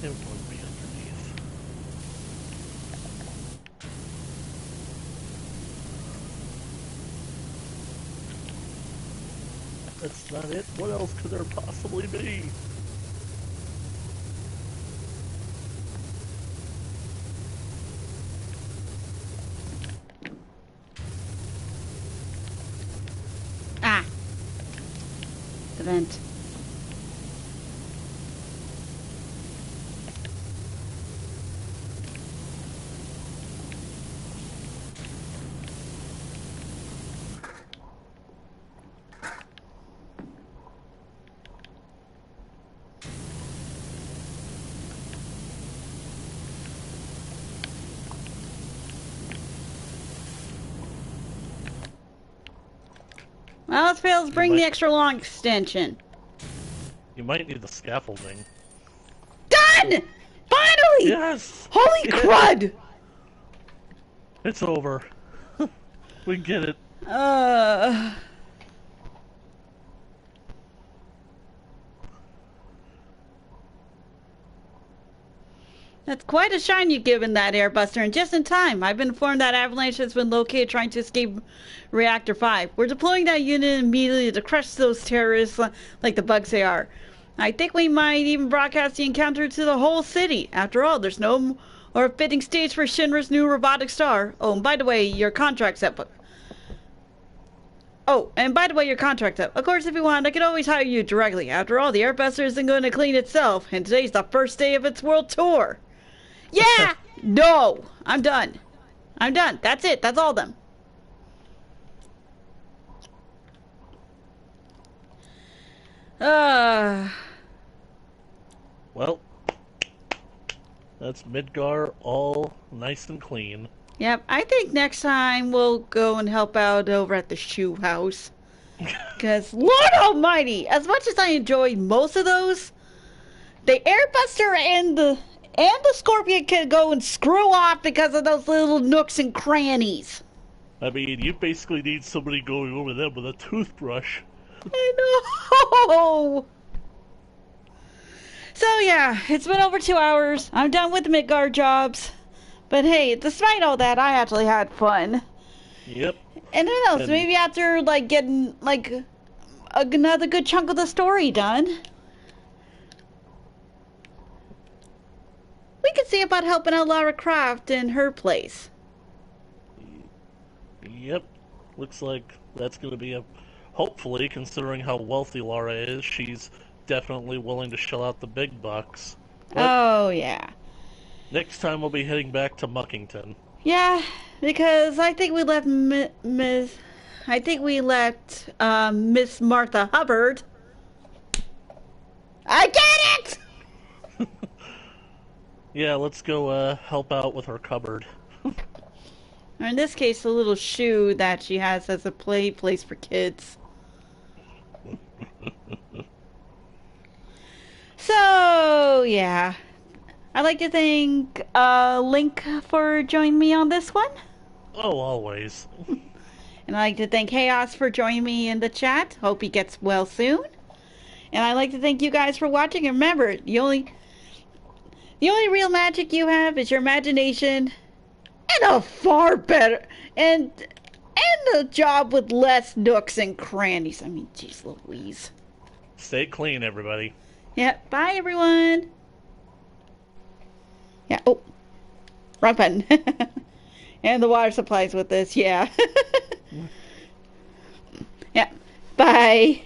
It would be underneath. That's not it. What else could there possibly be? Ah. The vent. Well, let's fail. Bring the extra long extension. You might need the scaffolding. Done! Finally! Yes! Holy crud! It's over. We get it. That's quite a shine you've given that airbuster, and just in time. I've been informed that Avalanche has been located trying to escape Reactor 5. We're deploying that unit immediately to crush those terrorists like the bugs they are. I think we might even broadcast the encounter to the whole city. After all, there's no more fitting stage for Shinra's new robotic star. Oh, and by the way, your contract's up. Of course, if you want, I could always hire you directly. After all, the airbuster isn't going to clean itself, and today's the first day of its world tour. Yeah! No! I'm done. I'm done. That's it. That's all of them. Well, that's Midgar all nice and clean. Yep, I think next time we'll go and help out over at the shoe house. Because, Lord Almighty, as much as I enjoyed most of those, the airbuster and the Scorpion can go and screw off because of those little nooks and crannies. I mean, you basically need somebody going over them with a toothbrush. I know! So yeah, it's been over 2 hours. I'm done with the Midgar jobs. But hey, despite all that, I actually had fun. Yep. And who knows, maybe after, like, getting, like, another good chunk of the story done, we could see about helping out Lara Croft in her place. Yep. Looks like that's going to be hopefully, considering how wealthy Lara is, she's definitely willing to shell out the big bucks. But oh, yeah. next time we'll be heading back to Muckington. Yeah, because I think we left Miss Martha Hubbard. I get it! Yeah, let's go help out with her cupboard. Or in this case, the little shoe that she has as a place for kids. So, yeah. I'd like to thank Link for joining me on this one. Oh, always. And I'd like to thank Chaos for joining me in the chat. Hope he gets well soon. And I'd like to thank you guys for watching. And remember, the only real magic you have is your imagination and a far better and a job with less nooks and crannies. I mean, jeez Louise. Stay clean, everybody. Yeah, bye everyone. Yeah, oh, wrong button. And the water supplies with this, yeah. Yeah, bye.